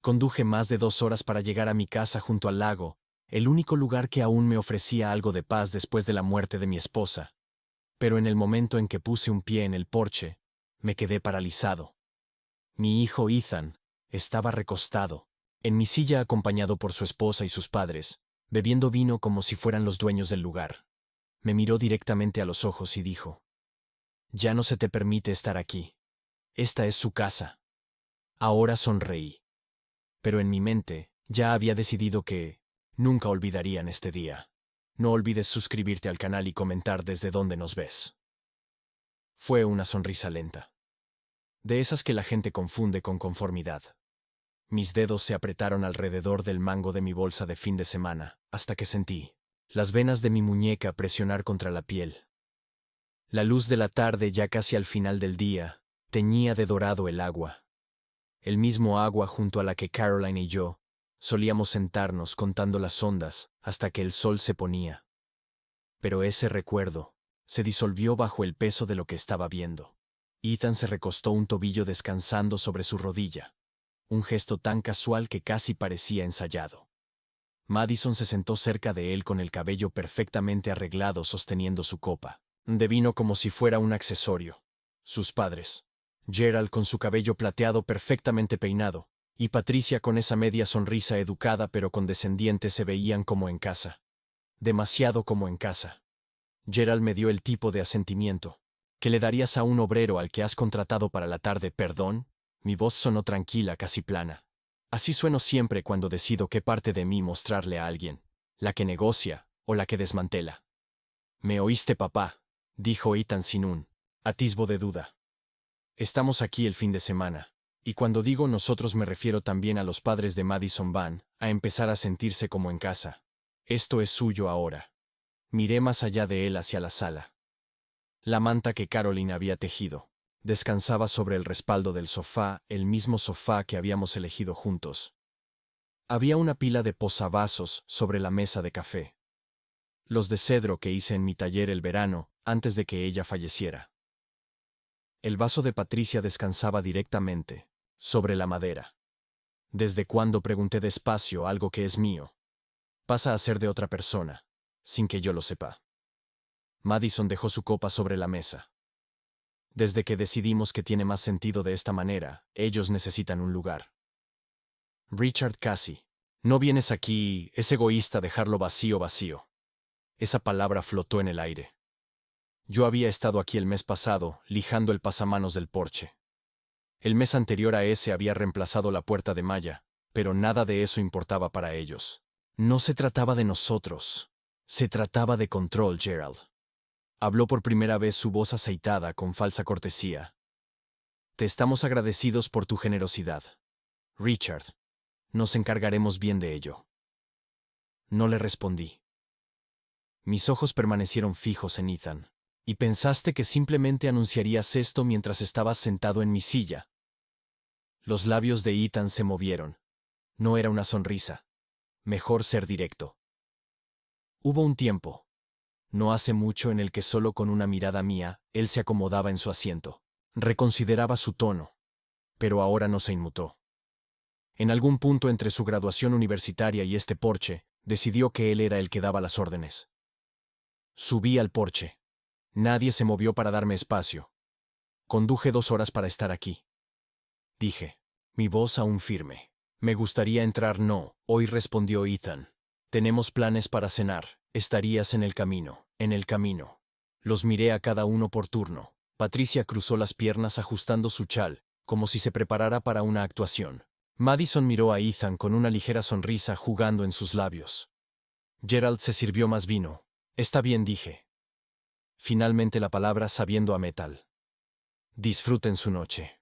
Conduje más de 2 horas para llegar a mi casa junto al lago, el único lugar que aún me ofrecía algo de paz después de la muerte de mi esposa. Pero en el momento en que puse un pie en el porche, me quedé paralizado. Mi hijo Ethan estaba recostado, en mi silla acompañado por su esposa y sus padres, bebiendo vino como si fueran los dueños del lugar. Me miró directamente a los ojos y dijo: «Ya no se te permite estar aquí. Esta es su casa». Ahora sonreí. Pero en mi mente ya había decidido que nunca olvidarían este día. No olvides suscribirte al canal y comentar desde dónde nos ves. Fue una sonrisa lenta, de esas que la gente confunde con conformidad. Mis dedos se apretaron alrededor del mango de mi bolsa de fin de semana, hasta que sentí las venas de mi muñeca presionar contra la piel. La luz de la tarde, ya casi al final del día, teñía de dorado el agua. El mismo agua junto a la que Caroline y yo solíamos sentarnos contando las ondas hasta que el sol se ponía. Pero ese recuerdo se disolvió bajo el peso de lo que estaba viendo. Ethan se recostó un tobillo descansando sobre su rodilla, un gesto tan casual que casi parecía ensayado. Madison se sentó cerca de él con el cabello perfectamente arreglado sosteniendo su copa de vino como si fuera un accesorio. Sus padres, Gerald con su cabello plateado perfectamente peinado, y Patricia con esa media sonrisa educada pero condescendiente, se veían como en casa. Demasiado como en casa. Gerald me dio el tipo de asentimiento que le darías a un obrero al que has contratado para la tarde. «Perdón». Mi voz sonó tranquila, casi plana. Así sueno siempre cuando decido qué parte de mí mostrarle a alguien, la que negocia o la que desmantela. «¿Me oíste, papá?», dijo Ethan sin un atisbo de duda. «Estamos aquí el fin de semana, y cuando digo nosotros me refiero también a los padres de Madison. Van a empezar a sentirse como en casa. Esto es suyo ahora». Miré más allá de él hacia la sala. La manta que Caroline había tejido descansaba sobre el respaldo del sofá, el mismo sofá que habíamos elegido juntos. Había una pila de posavasos sobre la mesa de café. Los de cedro que hice en mi taller el verano, antes de que ella falleciera. El vaso de Patricia descansaba directamente sobre la madera. «¿Desde cuándo?», pregunté despacio. «Algo que es mío pasa a ser de otra persona, sin que yo lo sepa». Madison dejó su copa sobre la mesa. «Desde que decidimos que tiene más sentido de esta manera, ellos necesitan un lugar». «Richard, casi. No vienes aquí, es egoísta dejarlo vacío». Esa palabra flotó en el aire. Yo había estado aquí el mes pasado, lijando el pasamanos del porche. El mes anterior a ese había reemplazado la puerta de malla, pero nada de eso importaba para ellos. No se trataba de nosotros. Se trataba de control, Gerald. Habló por primera vez, su voz aceitada con falsa cortesía. «Te estamos agradecidos por tu generosidad, Richard. Nos encargaremos bien de ello». No le respondí. Mis ojos permanecieron fijos en Ethan. «¿Y pensaste que simplemente anunciarías esto mientras estabas sentado en mi silla?». Los labios de Ethan se movieron. No era una sonrisa. Mejor ser directo. Hubo un tiempo, no hace mucho, en el que solo con una mirada mía, él se acomodaba en su asiento. Reconsideraba su tono. Pero ahora no se inmutó. En algún punto entre su graduación universitaria y este porche, decidió que él era el que daba las órdenes. Subí al porche. Nadie se movió para darme espacio. «Conduje 2 horas para estar aquí», dije, mi voz aún firme. «Me gustaría entrar». «No, hoy», respondió Ethan. «Tenemos planes para cenar. Estarías en el camino». «En el camino». Los miré a cada uno por turno. Patricia cruzó las piernas ajustando su chal, como si se preparara para una actuación. Madison miró a Ethan con una ligera sonrisa jugando en sus labios. Gerald se sirvió más vino. «Está bien», dije. Finalmente la palabra sabiendo a metal. «Disfruten su noche».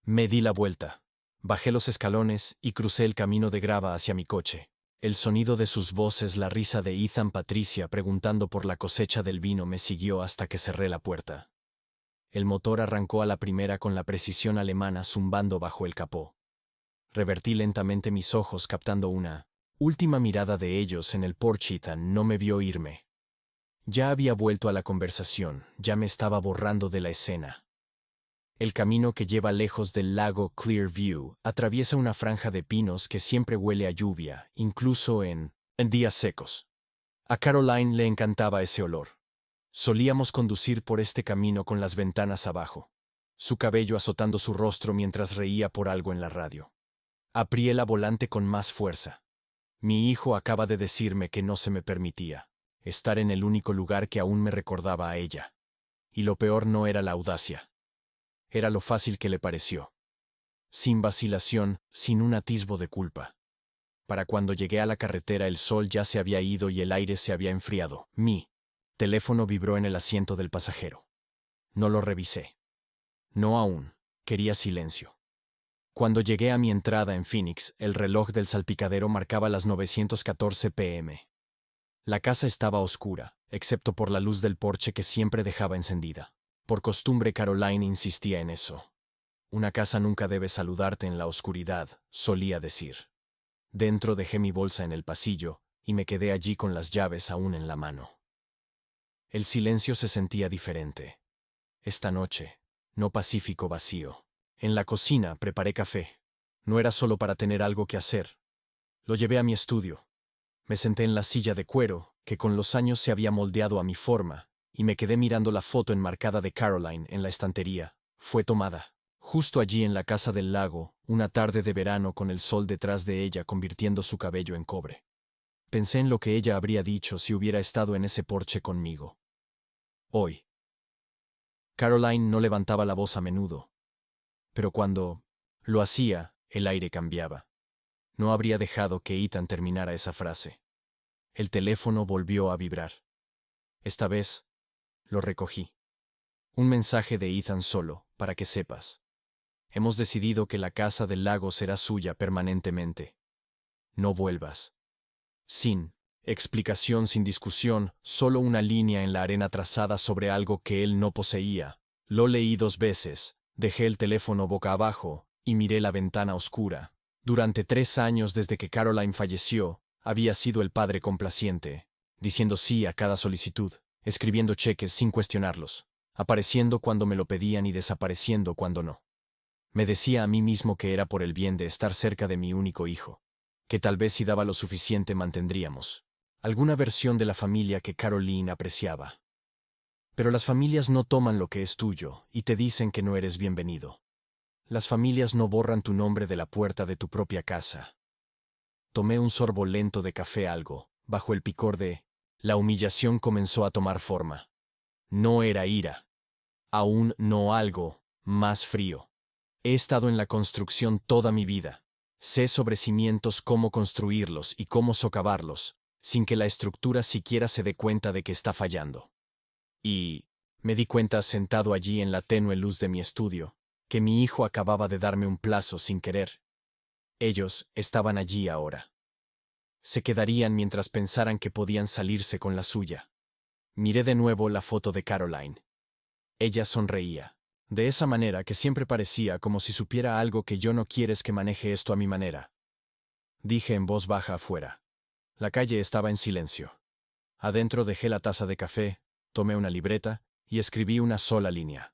Me di la vuelta. Bajé los escalones y crucé el camino de grava hacia mi coche. El sonido de sus voces, la risa de Ethan, Patricia preguntando por la cosecha del vino, me siguió hasta que cerré la puerta. El motor arrancó a la primera con la precisión alemana, zumbando bajo el capó. Revertí lentamente mis ojos captando una última mirada de ellos en el porche. Ethan no me vio irme. Ya había vuelto a la conversación, ya me estaba borrando de la escena. El camino que lleva lejos del lago Clearview atraviesa una franja de pinos que siempre huele a lluvia, incluso en días secos. A Caroline le encantaba ese olor. Solíamos conducir por este camino con las ventanas abajo, su cabello azotando su rostro mientras reía por algo en la radio. Aprié la volante con más fuerza. Mi hijo acaba de decirme que no se me permitía estar en el único lugar que aún me recordaba a ella. Y lo peor no era la audacia. Era lo fácil que le pareció. Sin vacilación, sin un atisbo de culpa. Para cuando llegué a la carretera el sol ya se había ido y el aire se había enfriado. Mi teléfono vibró en el asiento del pasajero. No lo revisé. No aún. Quería silencio. Cuando llegué a mi entrada en Phoenix, el reloj del salpicadero marcaba las 9:14 p.m. La casa estaba oscura, excepto por la luz del porche que siempre dejaba encendida. Por costumbre Caroline insistía en eso. Una casa nunca debe saludarte en la oscuridad, solía decir. Dentro dejé mi bolsa en el pasillo, y me quedé allí con las llaves aún en la mano. El silencio se sentía diferente. Esta noche, no pacífico vacío. En la cocina preparé café. No era solo para tener algo que hacer. Lo llevé a mi estudio. Me senté en la silla de cuero, que con los años se había moldeado a mi forma, y me quedé mirando la foto enmarcada de Caroline en la estantería. Fue tomada justo allí en la casa del lago, una tarde de verano con el sol detrás de ella convirtiendo su cabello en cobre. Pensé en lo que ella habría dicho si hubiera estado en ese porche conmigo. Hoy. Caroline no levantaba la voz a menudo, pero cuando lo hacía, el aire cambiaba. No habría dejado que Ethan terminara esa frase. El teléfono volvió a vibrar. Esta vez, lo recogí. Un mensaje de Ethan solo, para que sepas. Hemos decidido que la casa del lago será suya permanentemente. No vuelvas. Sin explicación, sin discusión, solo una línea en la arena trazada sobre algo que él no poseía. Lo leí 2 veces, dejé el teléfono boca abajo y miré la ventana oscura. Durante 3 años desde que Caroline falleció, había sido el padre complaciente, diciendo sí a cada solicitud, escribiendo cheques sin cuestionarlos, apareciendo cuando me lo pedían y desapareciendo cuando no. Me decía a mí mismo que era por el bien de estar cerca de mi único hijo, que tal vez si daba lo suficiente mantendríamos alguna versión de la familia que Caroline apreciaba. Pero las familias no toman lo que es tuyo y te dicen que no eres bienvenido. Las familias no borran tu nombre de la puerta de tu propia casa. Tomé un sorbo lento de café algo, bajo el picor de... La humillación comenzó a tomar forma. No era ira. Aún no algo más frío. He estado en la construcción toda mi vida. Sé sobre cimientos cómo construirlos y cómo socavarlos, sin que la estructura siquiera se dé cuenta de que está fallando. Y me di cuenta sentado allí en la tenue luz de mi estudio, que mi hijo acababa de darme un plazo sin querer. Ellos estaban allí ahora. Se quedarían mientras pensaran que podían salirse con la suya. Miré de nuevo la foto de Caroline. Ella sonreía. De esa manera que siempre parecía como si supiera algo que yo no quieres que maneje esto a mi manera. Dije en voz baja afuera. La calle estaba en silencio. Adentro dejé la taza de café, tomé una libreta y escribí una sola línea.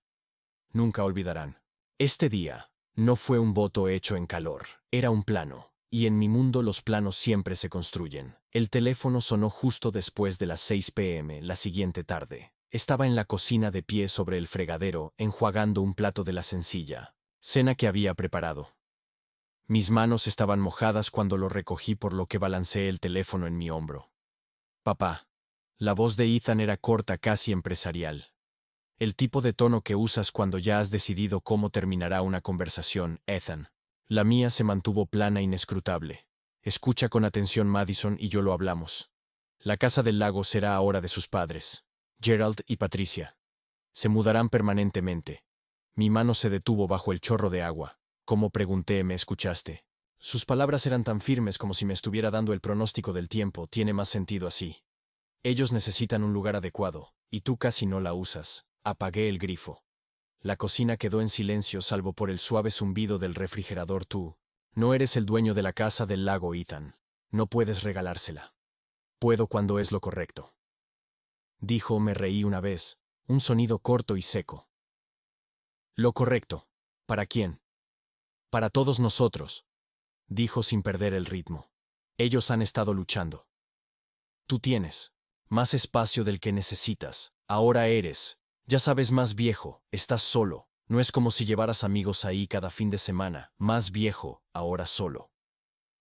Nunca olvidarán. Este día no fue un voto hecho en calor, era un plano, y en mi mundo los planos siempre se construyen. El teléfono sonó justo después de las 6 p.m. la siguiente tarde. Estaba en la cocina de pie sobre el fregadero, enjuagando un plato de la sencilla cena que había preparado. Mis manos estaban mojadas cuando lo recogí, por lo que balanceé el teléfono en mi hombro. Papá. La voz de Ethan era corta, casi empresarial. El tipo de tono que usas cuando ya has decidido cómo terminará una conversación, Ethan. La mía se mantuvo plana e inescrutable. Escucha con atención, Madison, y yo lo hablamos. La casa del lago será ahora de sus padres, Gerald y Patricia. Se mudarán permanentemente. Mi mano se detuvo bajo el chorro de agua. Como pregunté, ¿me escuchaste? Sus palabras eran tan firmes como si me estuviera dando el pronóstico del tiempo. Tiene más sentido así. Ellos necesitan un lugar adecuado, y tú casi no la usas. Apagué el grifo. La cocina quedó en silencio salvo por el suave zumbido del refrigerador. Tú no eres el dueño de la casa del lago, Ethan. No puedes regalársela. Puedo cuando es lo correcto. Dijo. Me reí una vez, un sonido corto y seco. Lo correcto. ¿Para quién? Para todos nosotros, dijo sin perder el ritmo. Ellos han estado luchando. Tú tienes más espacio del que necesitas. Ahora eres, ya sabes, más viejo, estás solo. No es como si llevaras amigos ahí cada fin de semana. Más viejo, ahora solo.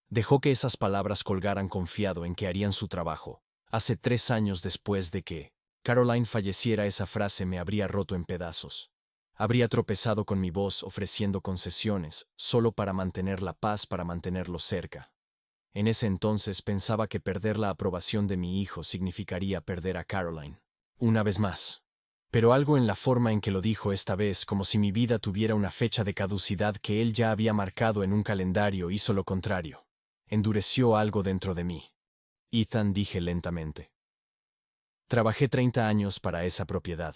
Dejó que esas palabras colgaran confiado en que harían su trabajo. Hace 3 años después de que Caroline falleciera, esa frase me habría roto en pedazos. Habría tropezado con mi voz ofreciendo concesiones, solo para mantener la paz, para mantenerlo cerca. En ese entonces pensaba que perder la aprobación de mi hijo significaría perder a Caroline. Una vez más. Pero algo en la forma en que lo dijo esta vez, como si mi vida tuviera una fecha de caducidad que él ya había marcado en un calendario, hizo lo contrario. Endureció algo dentro de mí. Ethan, dije lentamente. Trabajé 30 años para esa propiedad.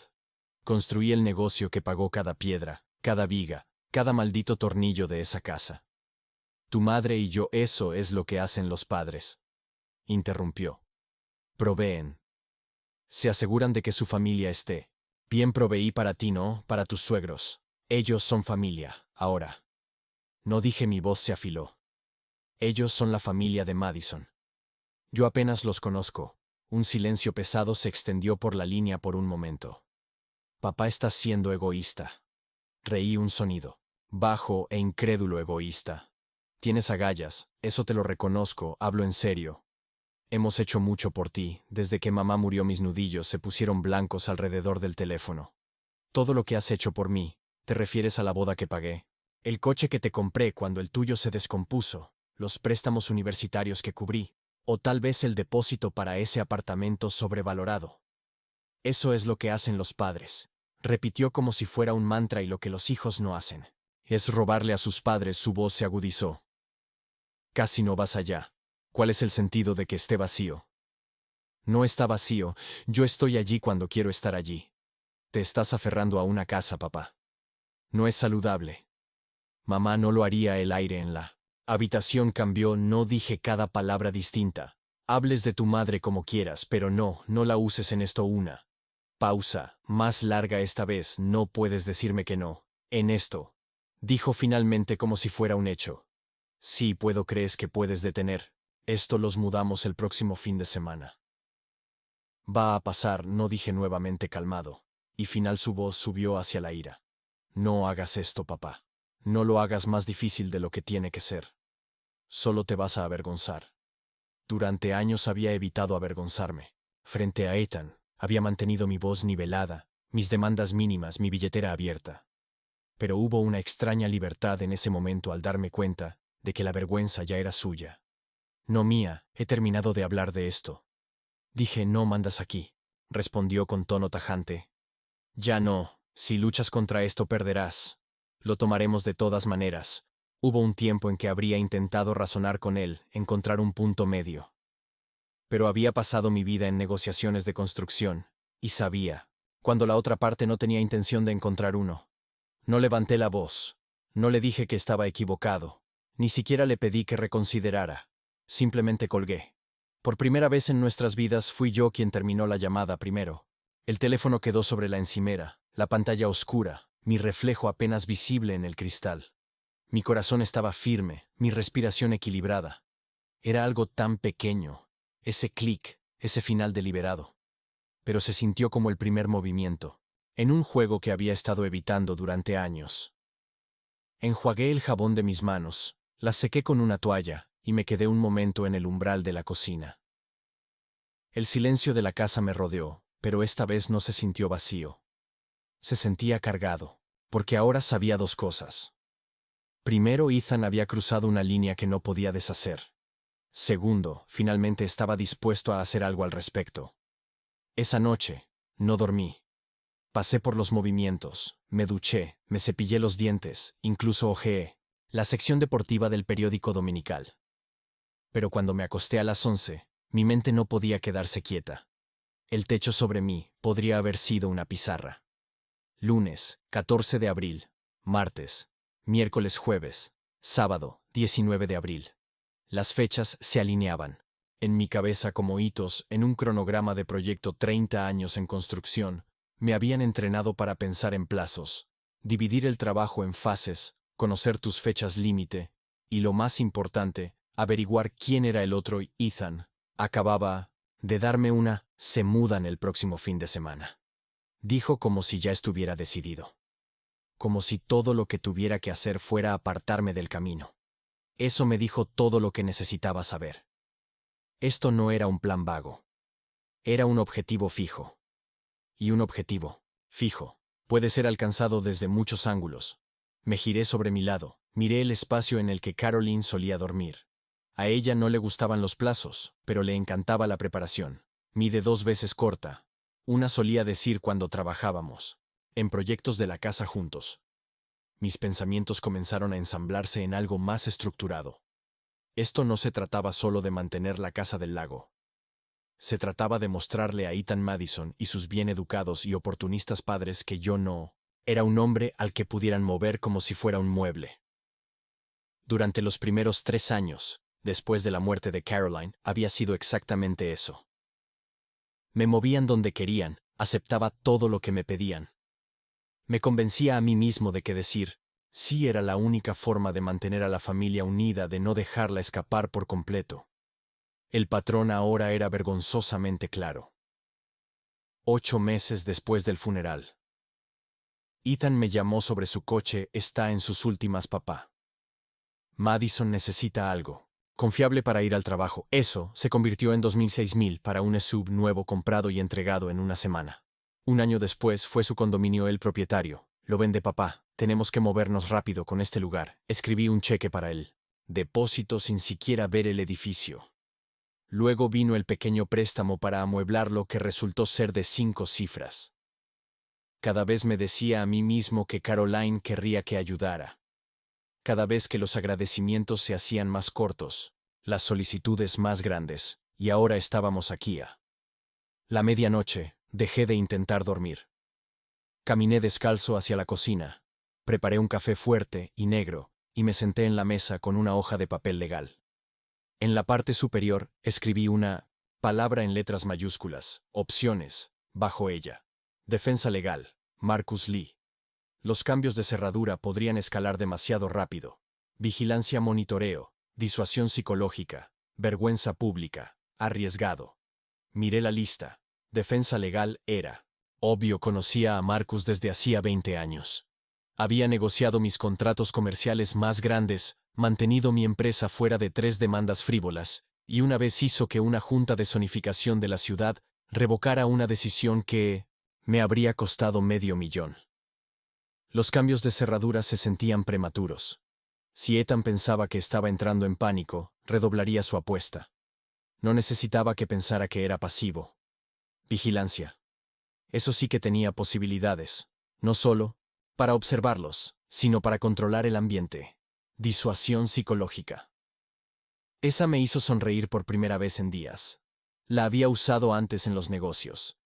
Construí el negocio que pagó cada piedra, cada viga, cada maldito tornillo de esa casa. Tu madre y yo, eso es lo que hacen los padres. Interrumpió. Proveen. Se aseguran de que su familia esté bien. Proveí para ti, no, para tus suegros. Ellos son familia, ahora. No dije, mi voz se afiló. Ellos son la familia de Madison. Yo apenas los conozco. Un silencio pesado se extendió por la línea por un momento. Papá está siendo egoísta. Reí un sonido. Bajo e incrédulo. Egoísta. Tienes agallas, eso te lo reconozco, hablo en serio. Hemos hecho mucho por ti. Desde que mamá murió mis nudillos se pusieron blancos alrededor del teléfono. Todo lo que has hecho por mí. ¿Te refieres a la boda que pagué? El coche que te compré cuando el tuyo se descompuso, los préstamos universitarios que cubrí, o tal vez el depósito para ese apartamento sobrevalorado. Eso es lo que hacen los padres. Repitió como si fuera un mantra, y lo que los hijos no hacen es robarle a sus padres. Su voz se agudizó. Casi no vas allá. ¿Cuál es el sentido de que esté vacío? No está vacío, yo estoy allí cuando quiero estar allí. Te estás aferrando a una casa, papá. No es saludable. Mamá no lo haría. El aire en la habitación cambió. No dije cada palabra distinta. Hables de tu madre como quieras, pero no la uses en esto. Una pausa, más larga esta vez. No puedes decirme que no, en esto. Dijo finalmente como si fuera un hecho. Sí puedo. ¿Crees que puedes detener esto? Los mudamos el próximo fin de semana. Va a pasar, no dije nuevamente calmado. Y final su voz subió hacia la ira. No hagas esto, papá. No lo hagas más difícil de lo que tiene que ser. Solo te vas a avergonzar. Durante años había evitado avergonzarme. Frente a Ethan, había mantenido mi voz nivelada, mis demandas mínimas, mi billetera abierta. Pero hubo una extraña libertad en ese momento al darme cuenta de que la vergüenza ya era suya. No mía. He terminado de hablar de esto. Dije, no mandas aquí, respondió con tono tajante. Ya no, si luchas contra esto perderás. Lo tomaremos de todas maneras. Hubo un tiempo en que habría intentado razonar con él, encontrar un punto medio. Pero había pasado mi vida en negociaciones de construcción, y sabía, cuando la otra parte no tenía intención de encontrar uno. No levanté la voz, no le dije que estaba equivocado, ni siquiera le pedí que reconsiderara. Simplemente colgué. Por primera vez en nuestras vidas fui yo quien terminó la llamada primero. El teléfono quedó sobre la encimera, la pantalla oscura, mi reflejo apenas visible en el cristal. Mi corazón estaba firme, mi respiración equilibrada. Era algo tan pequeño, ese clic, ese final deliberado. Pero se sintió como el primer movimiento, en un juego que había estado evitando durante años. Enjuagué el jabón de mis manos, las sequé con una toalla, y me quedé un momento en el umbral de la cocina. El silencio de la casa me rodeó, pero esta vez no se sintió vacío. Se sentía cargado, porque ahora sabía dos cosas. Primero, Ethan había cruzado una línea que no podía deshacer. Segundo, finalmente estaba dispuesto a hacer algo al respecto. Esa noche, no dormí. Pasé por los movimientos, me duché, me cepillé los dientes, incluso hojeé la sección deportiva del periódico dominical. Pero cuando me acosté a las 11, mi mente no podía quedarse quieta. El techo sobre mí podría haber sido una pizarra. Lunes, 14 de abril. Martes, miércoles, jueves, sábado, 19 de abril. Las fechas se alineaban. En mi cabeza como hitos en un cronograma de proyecto. 30 años en construcción. Me habían entrenado para pensar en plazos, dividir el trabajo en fases, conocer tus fechas límite, y lo más importante, averiguar quién era el otro. Y Ethan acababa de darme una "se mudan el próximo fin de semana", dijo como si ya estuviera decidido. Como si todo lo que tuviera que hacer fuera apartarme del camino. Eso me dijo todo lo que necesitaba saber. Esto no era un plan vago. Era un objetivo fijo. Y un objetivo fijo puede ser alcanzado desde muchos ángulos. Me giré sobre mi lado, miré el espacio en el que Caroline solía dormir. A ella no le gustaban los plazos, pero le encantaba la preparación. Mide 2 veces corta. Una solía decir cuando trabajábamos en proyectos de la casa juntos. Mis pensamientos comenzaron a ensamblarse en algo más estructurado. Esto no se trataba solo de mantener la casa del lago. Se trataba de mostrarle a Ethan Madison y sus bien educados y oportunistas padres que yo no era un hombre al que pudieran mover como si fuera un mueble. Durante los primeros 3 años, después de la muerte de Caroline, había sido exactamente eso. Me movían donde querían, aceptaba todo lo que me pedían. Me convencía a mí mismo de que decir sí era la única forma de mantener a la familia unida, de no dejarla escapar por completo. El patrón ahora era vergonzosamente claro. 8 meses después del funeral. Ethan me llamó sobre su coche. Está en sus últimas, papá. Madison necesita algo confiable para ir al trabajo. Eso se convirtió en 2006,000 para un SUV nuevo comprado y entregado en una semana. Un año después fue su condominio el propietario. Lo vende, papá. Tenemos que movernos rápido con este lugar. Escribí un cheque para el depósito sin siquiera ver el edificio. Luego vino el pequeño préstamo para amueblarlo, que resultó ser de 5 cifras. Cada vez me decía a mí mismo que Caroline querría que ayudara. Cada vez que los agradecimientos se hacían más cortos, las solicitudes más grandes, y ahora estábamos aquí a la medianoche. Dejé de intentar dormir. Caminé descalzo hacia la cocina, preparé un café fuerte y negro, y me senté en la mesa con una hoja de papel legal. En la parte superior escribí una palabra en letras mayúsculas, opciones, bajo ella. Defensa legal, Marcus Lee. Los cambios de cerradura podrían escalar demasiado rápido. Vigilancia, monitoreo, disuasión psicológica, vergüenza pública, arriesgado. Miré la lista. Defensa legal era obvio. Conocía a Marcus desde hacía 20 años. Había negociado mis contratos comerciales más grandes, mantenido mi empresa fuera de 3 demandas frívolas, y una vez hizo que una junta de zonificación de la ciudad revocara una decisión que me habría costado $500,000. Los cambios de cerradura se sentían prematuros. Si Ethan pensaba que estaba entrando en pánico, redoblaría su apuesta. No necesitaba que pensara que era pasivo. Vigilancia. Eso sí que tenía posibilidades, no solo para observarlos, sino para controlar el ambiente. Disuasión psicológica. Esa me hizo sonreír por primera vez en días. La había usado antes en los negocios.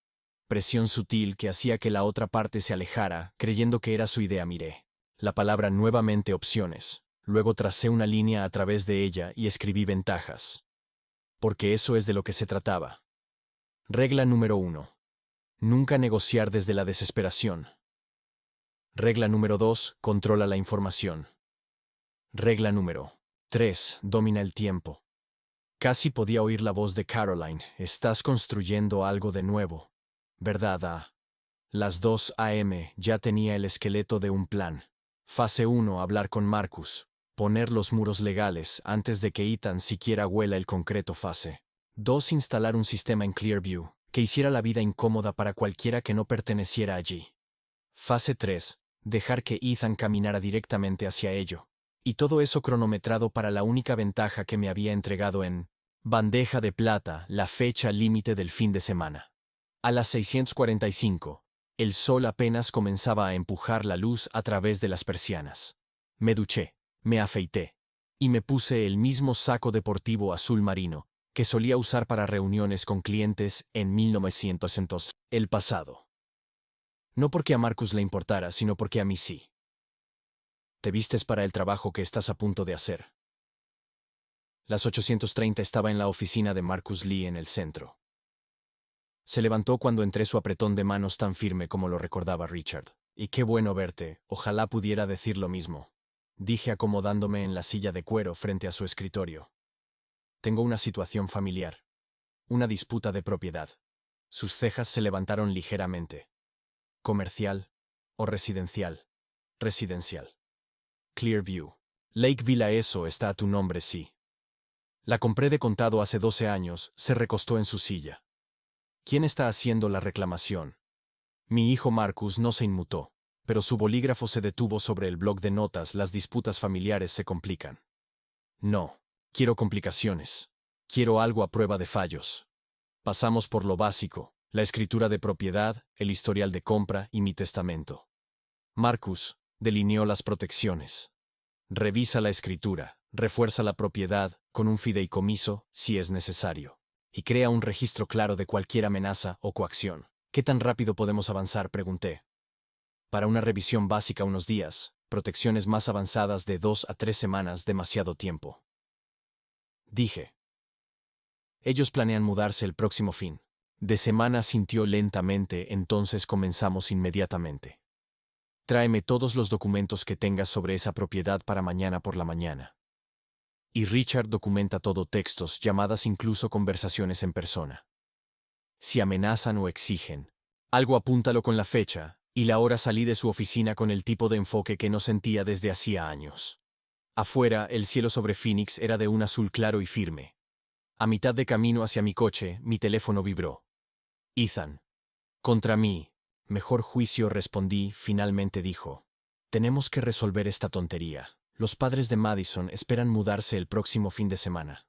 Presión sutil que hacía que la otra parte se alejara, creyendo que era su idea. Miré la palabra nuevamente, opciones. Luego tracé una línea a través de ella y escribí ventajas. Porque eso es de lo que se trataba. Regla número 1. Nunca negociar desde la desesperación. Regla número 2. Controla la información. Regla número 3. Domina el tiempo. Casi podía oír la voz de Caroline. Estás construyendo algo de nuevo, ¿verdad? A las 2 a.m. ya tenía el esqueleto de un plan. Fase 1. Hablar con Marcus. Poner los muros legales antes de que Ethan siquiera huela el concreto. Fase 2. Instalar un sistema en Clearview que hiciera la vida incómoda para cualquiera que no perteneciera allí. Fase 3. Dejar que Ethan caminara directamente hacia ello. Y todo eso cronometrado para la única ventaja que me había entregado en bandeja de plata, la fecha límite del fin de semana. A las 6:45, el sol apenas comenzaba a empujar la luz a través de las persianas. Me duché, me afeité, y me puse el mismo saco deportivo azul marino que solía usar para reuniones con clientes en 1900, el pasado. No porque a Marcus le importara, sino porque a mí sí. Te vistes para el trabajo que estás a punto de hacer. Las 8:30 estaba en la oficina de Marcus Lee en el centro. Se levantó cuando entré, su apretón de manos tan firme como lo recordaba Richard. Y qué bueno verte, ojalá pudiera decir lo mismo, dije acomodándome en la silla de cuero frente a su escritorio. Tengo una situación familiar. Una disputa de propiedad. Sus cejas se levantaron ligeramente. ¿Comercial o residencial? Residencial. Clearview. Lake Villa, eso está a tu nombre, sí. La compré de contado hace 12 años, se recostó en su silla. ¿Quién está haciendo la reclamación? Mi hijo Marcus no se inmutó, pero su bolígrafo se detuvo sobre el bloc de notas. Las disputas familiares se complican. No. Quiero complicaciones. Quiero algo a prueba de fallos. Pasamos por lo básico, la escritura de propiedad, el historial de compra y mi testamento. Marcus delineó las protecciones. Revisa la escritura, refuerza la propiedad con un fideicomiso si es necesario, y crea un registro claro de cualquier amenaza o coacción. ¿Qué tan rápido podemos avanzar?, pregunté. Para una revisión básica unos días, protecciones más avanzadas de 2 a 3 semanas, demasiado tiempo. Dije. Ellos planean mudarse el próximo fin de semana, sintió lentamente, entonces comenzamos inmediatamente. Tráeme todos los documentos que tengas sobre esa propiedad para mañana por la mañana. Y Richard documenta todo: textos, llamadas, incluso conversaciones en persona. Si amenazan o exigen algo, apúntalo con la fecha y la hora. Salí de su oficina con el tipo de enfoque que no sentía desde hacía años. Afuera, el cielo sobre Phoenix era de un azul claro y firme. A mitad de camino hacia mi coche, mi teléfono vibró. Ethan. Contra mí. Mejor juicio, respondí. Finalmente dijo. Tenemos que resolver esta tontería. Los padres de Madison esperan mudarse el próximo fin de semana.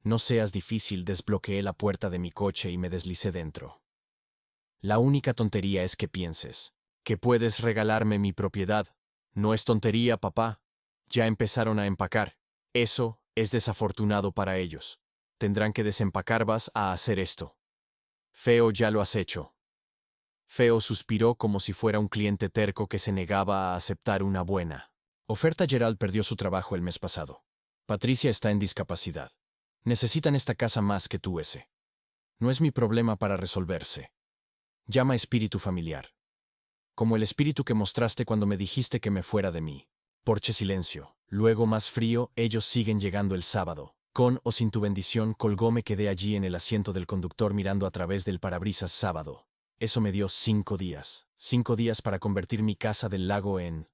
No seas difícil. Desbloqueé la puerta de mi coche y me deslicé dentro. La única tontería es que pienses que puedes regalarme mi propiedad. No es tontería, papá. Ya empezaron a empacar. Eso es desafortunado para ellos. Tendrán que desempacar. Vas a hacer esto. Feo, ya lo has hecho. Feo suspiró como si fuera un cliente terco que se negaba a aceptar una buena oferta. Gerald perdió su trabajo el mes pasado. Patricia está en discapacidad. Necesitan esta casa más que tú. Ese no es mi problema para resolverse. Llama espíritu familiar. Como el espíritu que mostraste cuando me dijiste que me fuera de mí. Porche, silencio. Luego más frío. Ellos siguen llegando el sábado. Con o sin tu bendición. Colgó. Me quedé allí en el asiento del conductor mirando a través del parabrisas. Sábado. Eso me dio 5 días. 5 días para convertir mi casa del lago en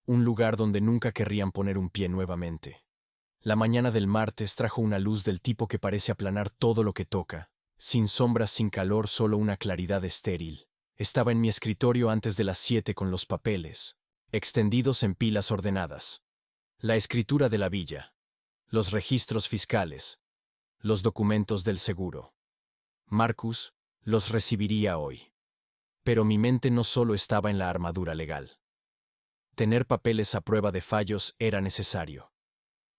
un lugar donde nunca querrían poner un pie nuevamente. La mañana del martes trajo una luz del tipo que parece aplanar todo lo que toca. Sin sombras, sin calor, solo una claridad estéril. Estaba en mi escritorio antes de las 7 con los papeles extendidos en pilas ordenadas. La escritura de la villa. Los registros fiscales. Los documentos del seguro. Marcus los recibiría hoy. Pero mi mente no solo estaba en la armadura legal. Tener papeles a prueba de fallos era necesario.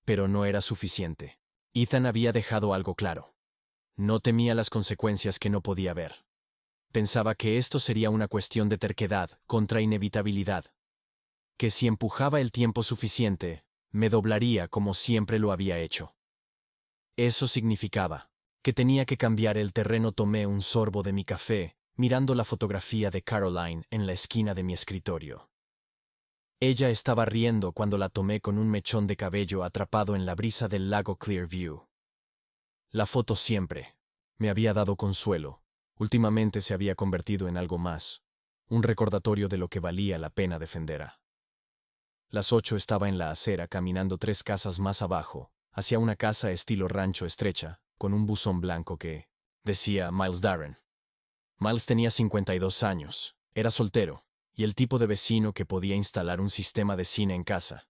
Pero no era suficiente. Ethan había dejado algo claro. No temía las consecuencias que no podía ver. Pensaba que esto sería una cuestión de terquedad contra inevitabilidad. Que si empujaba el tiempo suficiente, me doblaría como siempre lo había hecho. Eso significaba que tenía que cambiar el terreno. Tomé un sorbo de mi café, mirando la fotografía de Caroline en la esquina de mi escritorio. Ella estaba riendo cuando la tomé, con un mechón de cabello atrapado en la brisa del lago Clearview. La foto siempre me había dado consuelo. Últimamente se había convertido en algo más, un recordatorio de lo que valía la pena defender a. Las 8 estaba en la acera, caminando 3 casas más abajo, hacia una casa estilo rancho estrecha, con un buzón blanco que decía Miles Darren. Miles tenía 52 años, era soltero, y el tipo de vecino que podía instalar un sistema de cine en casa,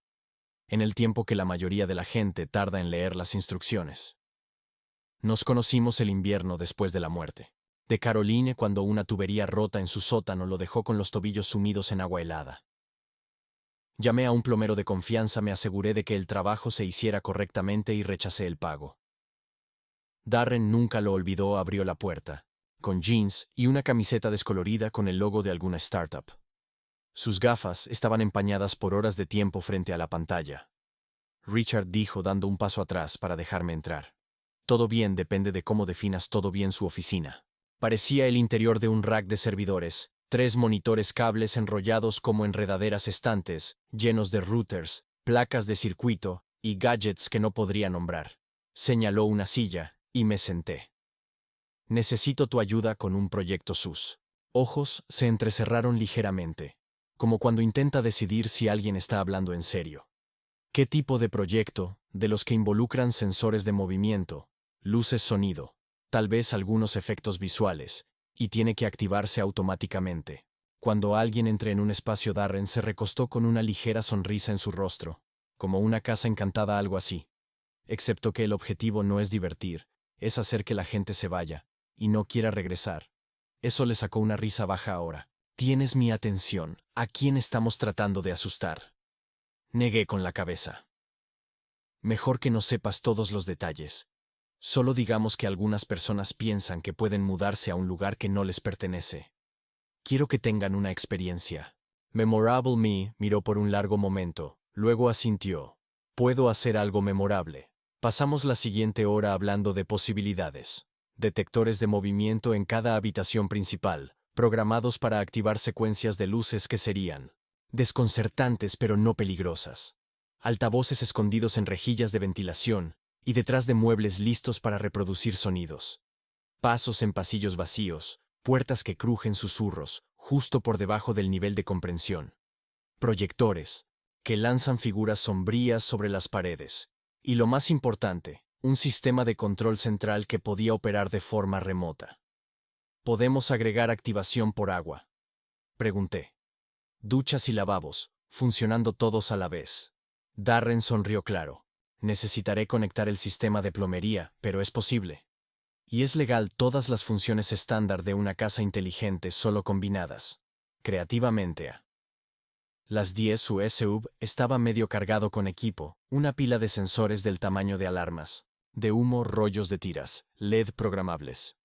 en el tiempo que la mayoría de la gente tarda en leer las instrucciones. Nos conocimos el invierno después de la muerte de Caroline, cuando una tubería rota en su sótano lo dejó con los tobillos sumidos en agua helada. Llamé a un plomero de confianza, me aseguré de que el trabajo se hiciera correctamente y rechacé el pago. Darren nunca lo olvidó. Abrió la puerta, con jeans y una camiseta descolorida con el logo de alguna startup. Sus gafas estaban empañadas por horas de tiempo frente a la pantalla. Richard dijo, dando un paso atrás para dejarme entrar. Todo bien, depende de cómo definas todo bien. Su oficina parecía el interior de un rack de servidores, 3 monitores cables enrollados como enredaderas estantes, llenos de routers, placas de circuito y gadgets que no podría nombrar. Señaló una silla, y me senté. Necesito tu ayuda con un proyecto sus. Ojos se entrecerraron ligeramente, como cuando intenta decidir si alguien está hablando en serio. ¿Qué tipo de proyecto? De los que involucran sensores de movimiento, luces, sonido, tal vez algunos efectos visuales, y tiene que activarse automáticamente. Cuando alguien entre en un espacio, Darren se recostó con una ligera sonrisa en su rostro, como una casa encantada, algo así. Excepto que el objetivo no es divertir, es hacer que la gente se vaya, y no quiera regresar. Eso le sacó una risa baja ahora. Tienes mi atención. ¿A quién estamos tratando de asustar? Negué con la cabeza. Mejor que no sepas todos los detalles. Solo digamos que algunas personas piensan que pueden mudarse a un lugar que no les pertenece. Quiero que tengan una experiencia. Memorable Me miró por un largo momento, luego asintió. Puedo hacer algo memorable. Pasamos la siguiente hora hablando de posibilidades. Detectores de movimiento en cada habitación principal, programados para activar secuencias de luces que serían desconcertantes pero no peligrosas. Altavoces escondidos en rejillas de ventilación y detrás de muebles listos para reproducir sonidos. Pasos en pasillos vacíos, puertas que crujen susurros, justo por debajo del nivel de comprensión. Proyectores, que lanzan figuras sombrías sobre las paredes. Y lo más importante, un sistema de control central que podía operar de forma remota. ¿Podemos agregar activación por agua?, pregunté. Duchas y lavabos, funcionando todos a la vez. Darren sonrió claro. Necesitaré conectar el sistema de plomería, pero es posible. Y es legal todas las funciones estándar de una casa inteligente solo combinadas. Creativamente a las 10 USB estaba medio cargado con equipo, una pila de sensores del tamaño de alarmas, de humo, rollos de tiras, LED programables.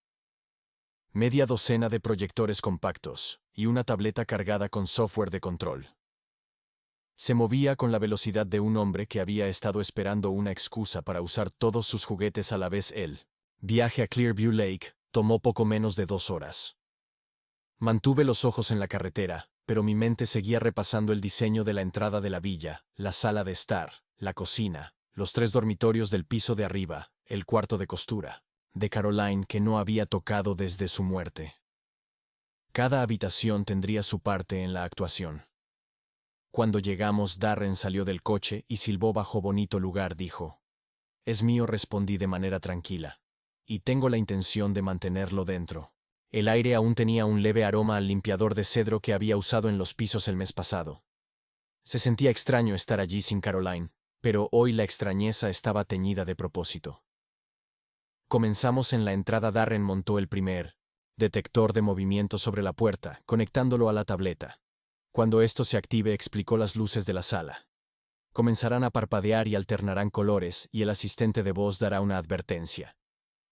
Media docena de proyectores compactos, y una tableta cargada con software de control. Se movía con la velocidad de un hombre que había estado esperando una excusa para usar todos sus juguetes a la vez. El viaje a Clearview Lake tomó poco menos de 2 horas. Mantuve los ojos en la carretera, pero mi mente seguía repasando el diseño de la entrada de la villa, la sala de estar, la cocina, los 3 dormitorios del piso de arriba, el cuarto de costura, de Caroline que no había tocado desde su muerte. Cada habitación tendría su parte en la actuación. Cuando llegamos, Darren salió del coche y silbó bajo bonito lugar, dijo. Es mío, respondí de manera tranquila. Y tengo la intención de mantenerlo dentro. El aire aún tenía un leve aroma al limpiador de cedro que había usado en los pisos el mes pasado. Se sentía extraño estar allí sin Caroline, pero hoy la extrañeza estaba teñida de propósito. Comenzamos en la entrada. Darren montó el primer detector de movimiento sobre la puerta, conectándolo a la tableta. Cuando esto se active, explicó, las luces de la sala comenzarán a parpadear y alternarán colores, y el asistente de voz dará una advertencia.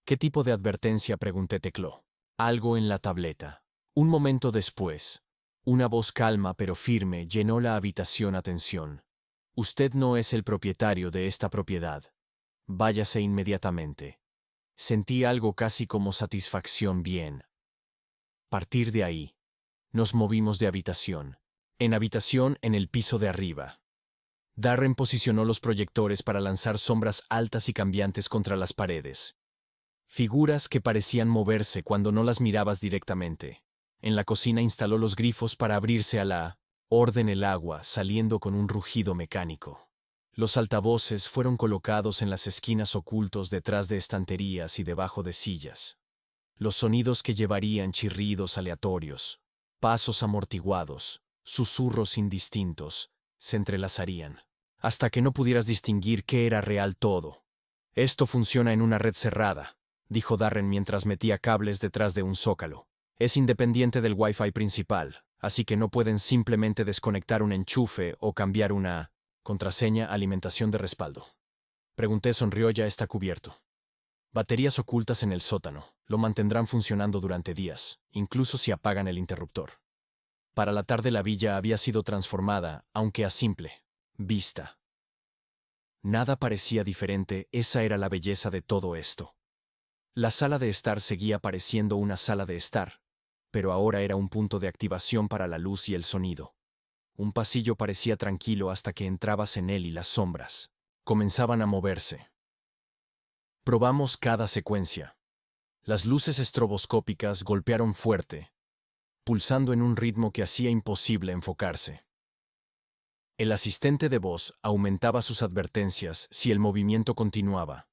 ¿Qué tipo de advertencia?, pregunté. Tecló algo en la tableta. Un momento después, una voz calma pero firme llenó la habitación. Atención. Usted no es el propietario de esta propiedad. Váyase inmediatamente. Sentí algo casi como satisfacción. Bien. Partir de ahí, nos movimos de habitación en habitación en el piso de arriba. Darren posicionó los proyectores para lanzar sombras altas y cambiantes contra las paredes. Figuras que parecían moverse cuando no las mirabas directamente. En la cocina instaló los grifos para abrirse a la orden, el agua saliendo con un rugido mecánico. Los altavoces fueron colocados en las esquinas, ocultos detrás de estanterías y debajo de sillas. Los sonidos que llevarían chirridos aleatorios, pasos amortiguados, susurros indistintos, se entrelazarían, hasta que no pudieras distinguir qué era real todo. Esto funciona en una red cerrada, dijo Darren mientras metía cables detrás de un zócalo. Es independiente del Wi-Fi principal, así que no pueden simplemente desconectar un enchufe o cambiar una contraseña. Alimentación de respaldo. Pregunté. Sonrió. Ya está cubierto. Baterías ocultas en el sótano. Lo mantendrán funcionando durante días, incluso si apagan el interruptor. Para la tarde la villa había sido transformada, aunque a simple vista. Nada parecía diferente. Esa era la belleza de todo esto. La sala de estar seguía pareciendo una sala de estar, pero ahora era un punto de activación para la luz y el sonido. Un pasillo parecía tranquilo hasta que entrabas en él y las sombras comenzaban a moverse. Probamos cada secuencia. Las luces estroboscópicas golpearon fuerte, pulsando en un ritmo que hacía imposible enfocarse. El asistente de voz aumentaba sus advertencias si el movimiento continuaba.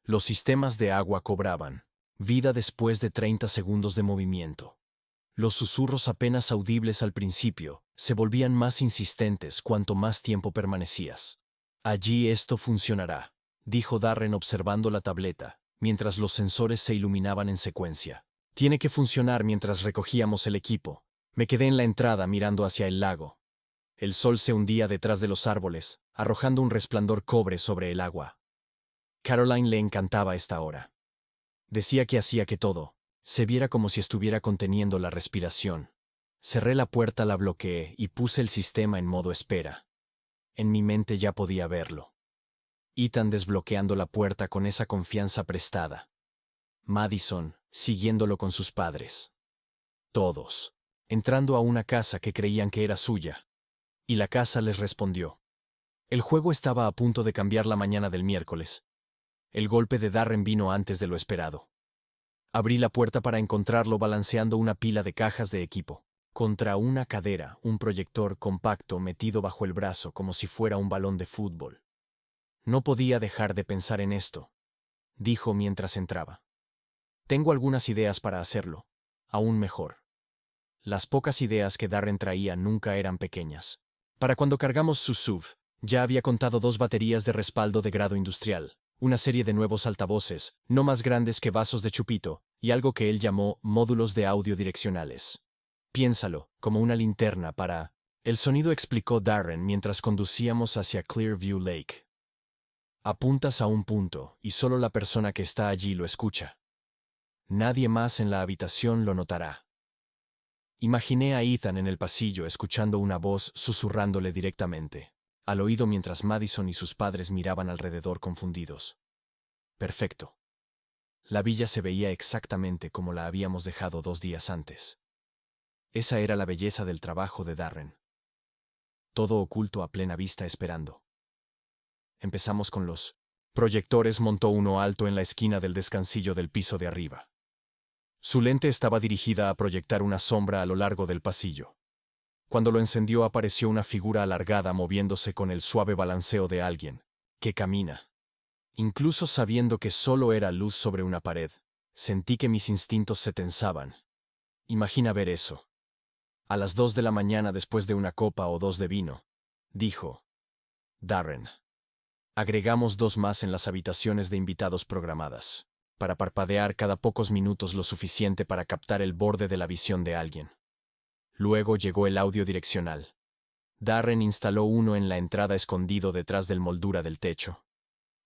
Los sistemas de agua cobraban vida después de 30 segundos de movimiento. Los susurros apenas audibles al principio se volvían más insistentes cuanto más tiempo permanecías. Allí esto funcionará, dijo Darren observando la tableta, mientras los sensores se iluminaban en secuencia. Tiene que funcionar mientras recogíamos el equipo. Me quedé en la entrada mirando hacia el lago. El sol se hundía detrás de los árboles, arrojando un resplandor cobre sobre el agua. Caroline le encantaba esta hora. Decía que hacía que todo se viera como si estuviera conteniendo la respiración. Cerré la puerta, la bloqueé y puse el sistema en modo espera. En mi mente ya podía verlo. Ethan desbloqueando la puerta con esa confianza prestada. Madison siguiéndolo con sus padres. Todos entrando a una casa que creían que era suya. Y la casa les respondió. El juego estaba a punto de cambiar la mañana del miércoles. El golpe de Darren vino antes de lo esperado. Abrí la puerta para encontrarlo balanceando una pila de cajas de equipo. Contra una cadera, un proyector compacto metido bajo el brazo como si fuera un balón de fútbol. No podía dejar de pensar en esto, dijo mientras entraba. Tengo algunas ideas para hacerlo, aún mejor. Las pocas ideas que Darren traía nunca eran pequeñas. Para cuando cargamos su SUV, ya había contado 2 baterías de respaldo de grado industrial, una serie de nuevos altavoces, no más grandes que vasos de chupito, y algo que él llamó módulos de audio direccionales. Piénsalo, como una linterna para... El sonido, explicó Darren mientras conducíamos hacia Clearview Lake. Apuntas a un punto, y solo la persona que está allí lo escucha. Nadie más en la habitación lo notará. Imaginé a Ethan en el pasillo escuchando una voz susurrándole directamente al oído mientras Madison y sus padres miraban alrededor confundidos. Perfecto. La villa se veía exactamente como la habíamos dejado 2 días antes. Esa era la belleza del trabajo de Darren. Todo oculto a plena vista esperando. Empezamos con los proyectores. Montó uno alto en la esquina del descansillo del piso de arriba. Su lente estaba dirigida a proyectar una sombra a lo largo del pasillo. Cuando lo encendió apareció una figura alargada moviéndose con el suave balanceo de alguien que camina. Incluso sabiendo que solo era luz sobre una pared, sentí que mis instintos se tensaban. Imagina ver eso. A las 2 de la mañana después de una copa o 2 de vino, dijo Darren. Agregamos 2 más en las habitaciones de invitados programadas, para parpadear cada pocos minutos lo suficiente para captar el borde de la visión de alguien. Luego llegó el audio direccional. Darren instaló uno en la entrada escondido detrás del moldura del techo.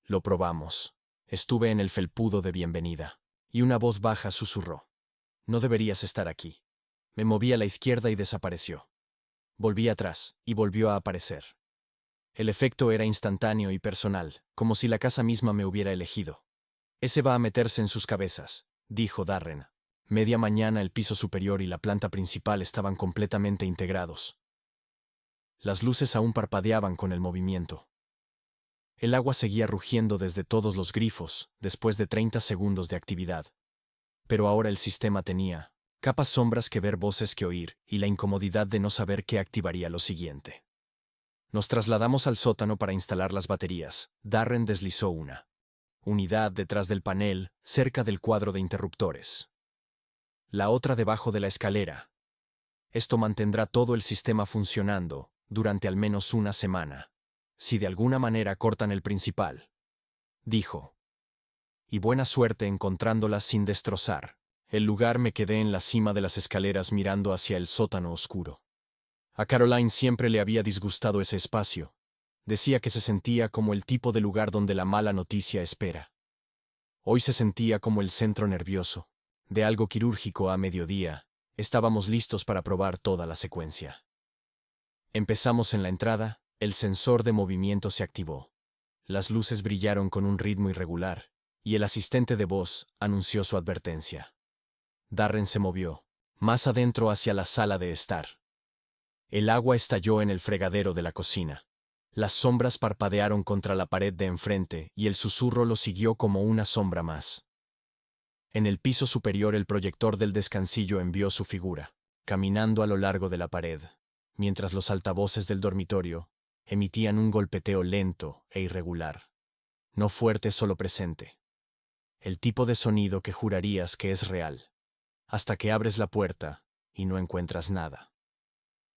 Lo probamos. Estuve en el felpudo de bienvenida, y una voz baja susurró. No deberías estar aquí. Me moví a la izquierda y desapareció. Volví atrás, y volvió a aparecer. El efecto era instantáneo y personal, como si la casa misma me hubiera elegido. Ese va a meterse en sus cabezas, dijo Darren. Media mañana el piso superior y la planta principal estaban completamente integrados. Las luces aún parpadeaban con el movimiento. El agua seguía rugiendo desde todos los grifos, después de 30 segundos de actividad. Pero ahora el sistema tenía capas sombras que ver, voces que oír, y la incomodidad de no saber qué activaría lo siguiente. Nos trasladamos al sótano para instalar las baterías. Darren deslizó una unidad detrás del panel, cerca del cuadro de interruptores. La otra debajo de la escalera. Esto mantendrá todo el sistema funcionando durante al menos una semana, si de alguna manera cortan el principal, dijo. Y buena suerte encontrándolas sin destrozar. El lugar. Me quedé en la cima de las escaleras mirando hacia el sótano oscuro. A Caroline siempre le había disgustado ese espacio. Decía que se sentía como el tipo de lugar donde la mala noticia espera. Hoy se sentía como el centro nervioso de algo quirúrgico. A mediodía, estábamos listos para probar toda la secuencia. Empezamos en la entrada, el sensor de movimiento se activó. Las luces brillaron con un ritmo irregular, y el asistente de voz anunció su advertencia. Darren se movió, más adentro hacia la sala de estar. El agua estalló en el fregadero de la cocina. Las sombras parpadearon contra la pared de enfrente y el susurro lo siguió como una sombra más. En el piso superior el proyector del descansillo envió su figura, caminando a lo largo de la pared, mientras los altavoces del dormitorio emitían un golpeteo lento e irregular. No fuerte, solo presente. El tipo de sonido que jurarías que es real, hasta que abres la puerta y no encuentras nada.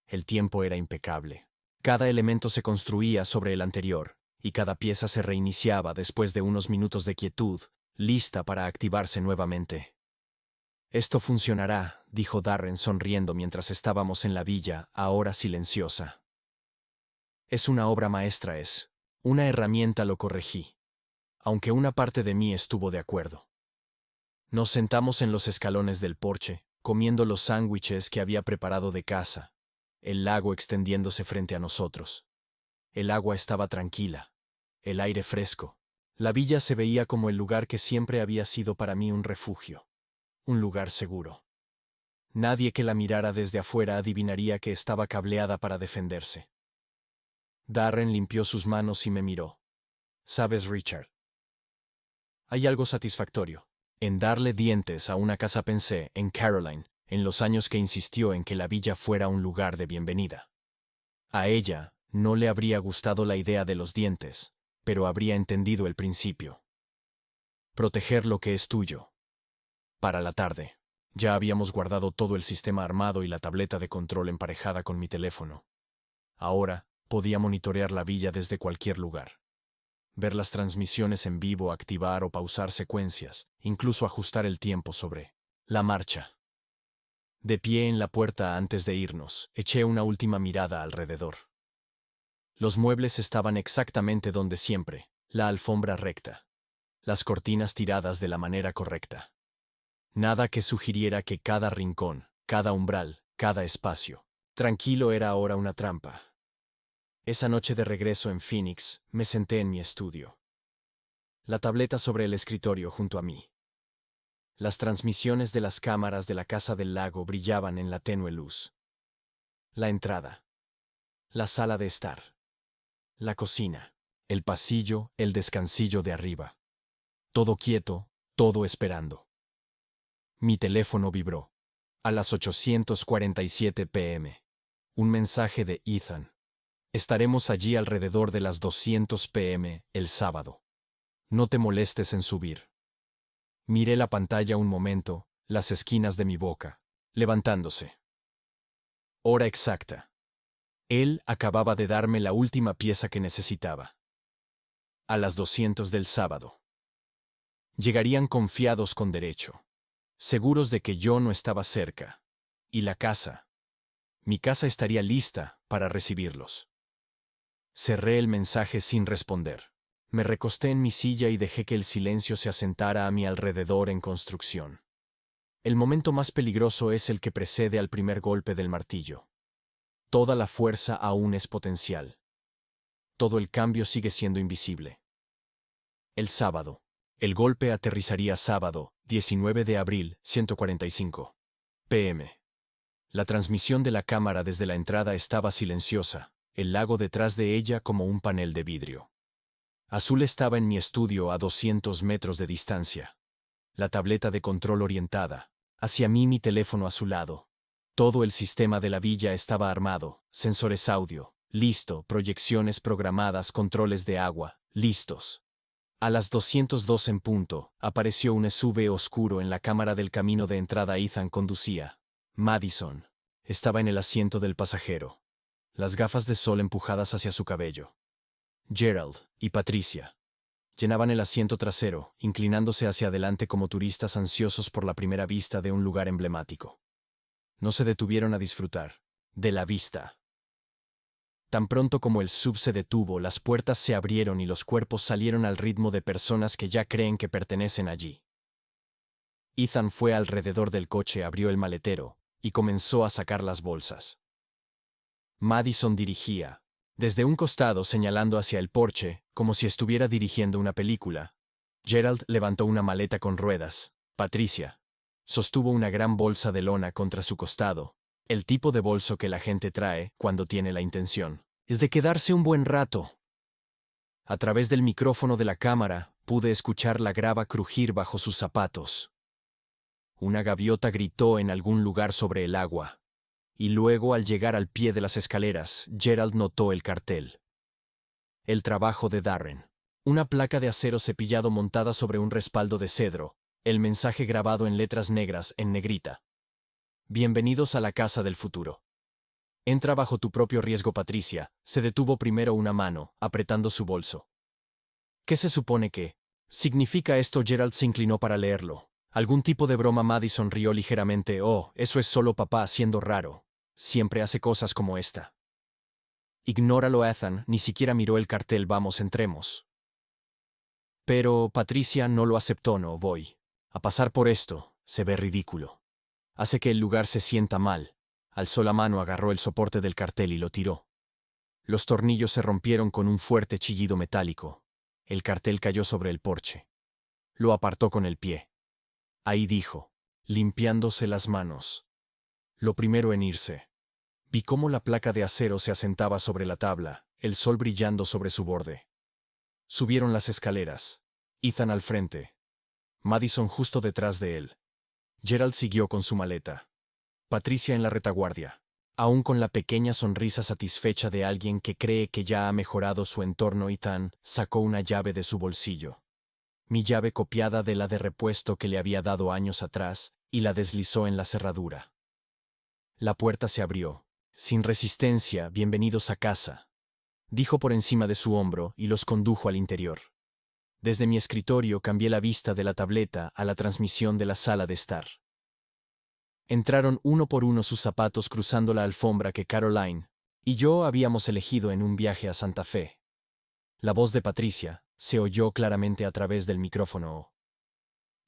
El tiempo era impecable. Cada elemento se construía sobre el anterior, y cada pieza se reiniciaba después de unos minutos de quietud, lista para activarse nuevamente. Esto funcionará, dijo Darren sonriendo mientras estábamos en la villa, ahora silenciosa. Es una obra maestra, es. Una herramienta, lo corregí. Aunque una parte de mí estuvo de acuerdo. Nos sentamos en los escalones del porche, comiendo los sándwiches que había preparado de casa, el lago extendiéndose frente a nosotros. El agua estaba tranquila, el aire fresco. La villa se veía como el lugar que siempre había sido para mí un refugio, un lugar seguro. Nadie que la mirara desde afuera adivinaría que estaba cableada para defenderse. Darren limpió sus manos y me miró. ¿Sabes, Richard? Hay algo satisfactorio en darle dientes a una casa. Pensé en Caroline, en los años que insistió en que la villa fuera un lugar de bienvenida. A ella no le habría gustado la idea de los dientes, pero habría entendido el principio. Proteger lo que es tuyo. Para la tarde, ya habíamos guardado todo el sistema armado y la tableta de control emparejada con mi teléfono. Ahora, podía monitorear la villa desde cualquier lugar. Ver las transmisiones en vivo, activar o pausar secuencias, incluso ajustar el tiempo sobre la marcha. De pie en la puerta antes de irnos, eché una última mirada alrededor. Los muebles estaban exactamente donde siempre, la alfombra recta, las cortinas tiradas de la manera correcta. Nada que sugiriera que cada rincón, cada umbral, cada espacio tranquilo era ahora una trampa. Esa noche de regreso en Phoenix, me senté en mi estudio. La tableta sobre el escritorio junto a mí. Las transmisiones de las cámaras de la Casa del Lago brillaban en la tenue luz. La entrada. La sala de estar. La cocina. El pasillo, el descansillo de arriba. Todo quieto, todo esperando. Mi teléfono vibró. A las 8:47 p.m. Un mensaje de Ethan. Estaremos allí alrededor de las 2:00 p.m. el sábado. No te molestes en subir. Miré la pantalla un momento, las esquinas de mi boca, levantándose. Hora exacta. Él acababa de darme la última pieza que necesitaba. A las 200 del sábado. Llegarían confiados con derecho, seguros de que yo no estaba cerca. Y la casa. Mi casa estaría lista para recibirlos. Cerré el mensaje sin responder. Me recosté en mi silla y dejé que el silencio se asentara a mi alrededor en construcción. El momento más peligroso es el que precede al primer golpe del martillo. Toda la fuerza aún es potencial. Todo el cambio sigue siendo invisible. El sábado. El golpe aterrizaría sábado, 19 de abril, 145 p.m. La transmisión de la cámara desde la entrada estaba silenciosa, el lago detrás de ella como un panel de vidrio. Azul estaba en mi estudio a 200 metros de distancia. La tableta de control orientada, hacia mí, mi teléfono a su lado. Todo el sistema de la villa estaba armado, sensores audio, listo, proyecciones programadas, controles de agua, listos. A las 202 en punto, apareció un SUV oscuro en la cámara del camino de entrada. Ethan conducía. Madison estaba en el asiento del pasajero, las gafas de sol empujadas hacia su cabello. Gerald y Patricia llenaban el asiento trasero, inclinándose hacia adelante como turistas ansiosos por la primera vista de un lugar emblemático. No se detuvieron a disfrutar de la vista. Tan pronto como el sub se detuvo, las puertas se abrieron y los cuerpos salieron al ritmo de personas que ya creen que pertenecen allí. Ethan fue alrededor del coche, abrió el maletero y comenzó a sacar las bolsas. Madison dirigía, desde un costado señalando hacia el porche, como si estuviera dirigiendo una película. Gerald levantó una maleta con ruedas. Patricia Sostuvo una gran bolsa de lona contra su costado, el tipo de bolso que la gente trae cuando tiene la intención es de quedarse un buen rato. A través del micrófono de la cámara, pude escuchar la grava crujir bajo sus zapatos. Una gaviota gritó en algún lugar sobre el agua. Y luego, al llegar al pie de las escaleras, Gerald notó el cartel. El trabajo de Darren. Una placa de acero cepillado montada sobre un respaldo de cedro, el mensaje grabado en letras negras en negrita. Bienvenidos a la casa del futuro. Entra bajo tu propio riesgo, Patricia. Se detuvo primero una mano, apretando su bolso. ¿Qué se supone que significa esto? Gerald se inclinó para leerlo. ¿Algún tipo de broma? Madison rió ligeramente. Oh, eso es solo papá siendo raro. Siempre hace cosas como esta. Ignóralo, Ethan. Ni siquiera miró el cartel. Vamos, entremos. Pero Patricia no lo aceptó. No voy a pasar por esto. Se ve ridículo. Hace que el lugar se sienta mal. Alzó la mano, agarró el soporte del cartel y lo tiró. Los tornillos se rompieron con un fuerte chillido metálico. El cartel cayó sobre el porche. Lo apartó con el pie. Ahí dijo, limpiándose las manos. Lo primero en irse. Vi cómo la placa de acero se asentaba sobre la tabla, el sol brillando sobre su borde. Subieron las escaleras. Ethan al frente. Madison justo detrás de él. Gerald siguió con su maleta. Patricia en la retaguardia, aún con la pequeña sonrisa satisfecha de alguien que cree que ya ha mejorado su entorno. Ethan sacó una llave de su bolsillo. Mi llave copiada de la de repuesto que le había dado años atrás, y la deslizó en la cerradura. La puerta se abrió. Sin resistencia, bienvenidos a casa, dijo por encima de su hombro y los condujo al interior. Desde mi escritorio cambié la vista de la tableta a la transmisión de la sala de estar. Entraron uno por uno sus zapatos cruzando la alfombra que Caroline y yo habíamos elegido en un viaje a Santa Fe. La voz de Patricia se oyó claramente a través del micrófono.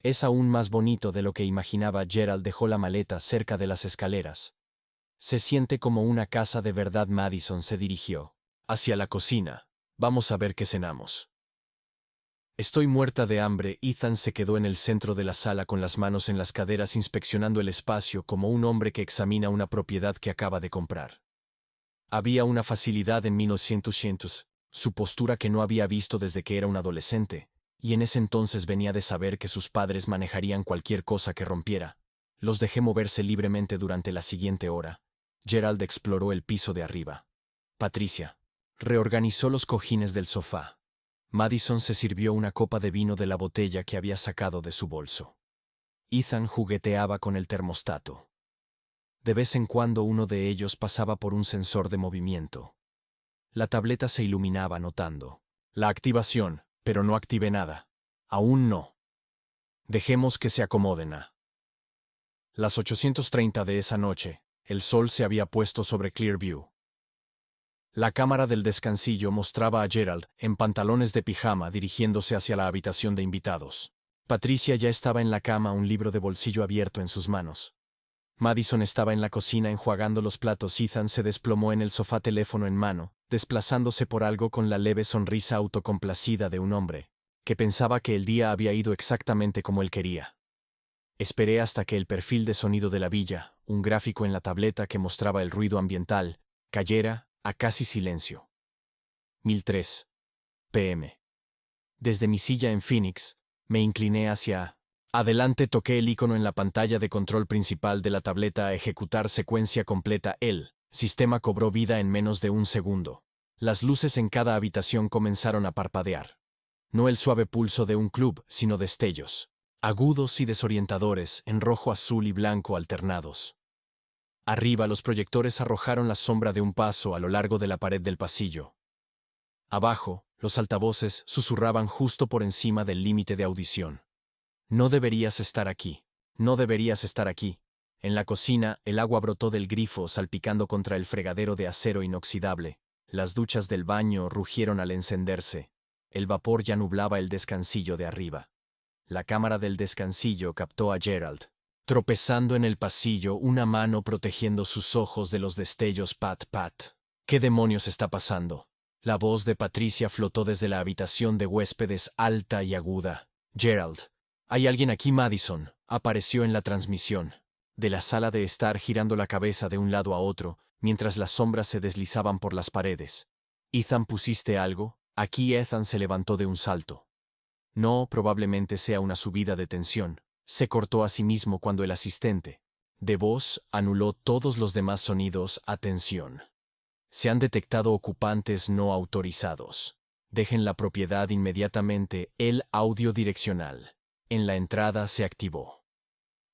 Es aún más bonito de lo que imaginaba. Gerald dejó la maleta cerca de las escaleras. Se siente como una casa de verdad. Madison se dirigió hacia la cocina. Vamos a ver qué cenamos. Estoy muerta de hambre. Ethan se quedó en el centro de la sala con las manos en las caderas inspeccionando el espacio como un hombre que examina una propiedad que acaba de comprar. Había una facilidad en 1900, su postura que no había visto desde que era un adolescente, y en ese entonces venía de saber que sus padres manejarían cualquier cosa que rompiera. Los dejé moverse libremente durante la siguiente hora. Gerald exploró el piso de arriba. Patricia reorganizó los cojines del sofá. Madison se sirvió una copa de vino de la botella que había sacado de su bolso. Ethan jugueteaba con el termostato. De vez en cuando uno de ellos pasaba por un sensor de movimiento. La tableta se iluminaba anotando la activación, pero no activé nada. Aún no. Dejemos que se acomoden a las 8:30 de esa noche. El sol se había puesto sobre Clearview. La cámara del descansillo mostraba a Gerald, en pantalones de pijama, dirigiéndose hacia la habitación de invitados. Patricia ya estaba en la cama, un libro de bolsillo abierto en sus manos. Madison estaba en la cocina enjuagando los platos. Ethan se desplomó en el sofá, teléfono en mano, desplazándose por algo con la leve sonrisa autocomplacida de un hombre que pensaba que el día había ido exactamente como él quería. Esperé hasta que el perfil de sonido de la villa, un gráfico en la tableta que mostraba el ruido ambiental, cayera a casi silencio. 1003 p.m. Desde mi silla en Phoenix, me incliné hacia adelante, toqué el icono en la pantalla de control principal de la tableta a ejecutar secuencia completa. El sistema cobró vida en menos de un segundo. Las luces en cada habitación comenzaron a parpadear. No el suave pulso de un club, sino destellos agudos y desorientadores en rojo, azul y blanco alternados. Arriba, los proyectores arrojaron la sombra de un paso a lo largo de la pared del pasillo. Abajo, los altavoces susurraban justo por encima del límite de audición. No deberías estar aquí. No deberías estar aquí. En la cocina, el agua brotó del grifo salpicando contra el fregadero de acero inoxidable. Las duchas del baño rugieron al encenderse. El vapor ya nublaba el descansillo de arriba. La cámara del descansillo captó a Gerald tropezando en el pasillo, una mano protegiendo sus ojos de los destellos. Pat, pat. ¿Qué demonios está pasando? La voz de Patricia flotó desde la habitación de huéspedes, alta y aguda. Gerald. ¿Hay alguien aquí? Madison Apareció en la transmisión, de la sala de estar girando la cabeza de un lado a otro, mientras las sombras se deslizaban por las paredes. «Ethan, ¿pusiste algo?» Aquí Ethan se levantó de un salto. No, probablemente sea una subida de tensión. Se cortó a sí mismo cuando el asistente de voz anuló todos los demás sonidos. Atención. Se han detectado ocupantes no autorizados. Dejen la propiedad inmediatamente. El audio direccional en la entrada se activó.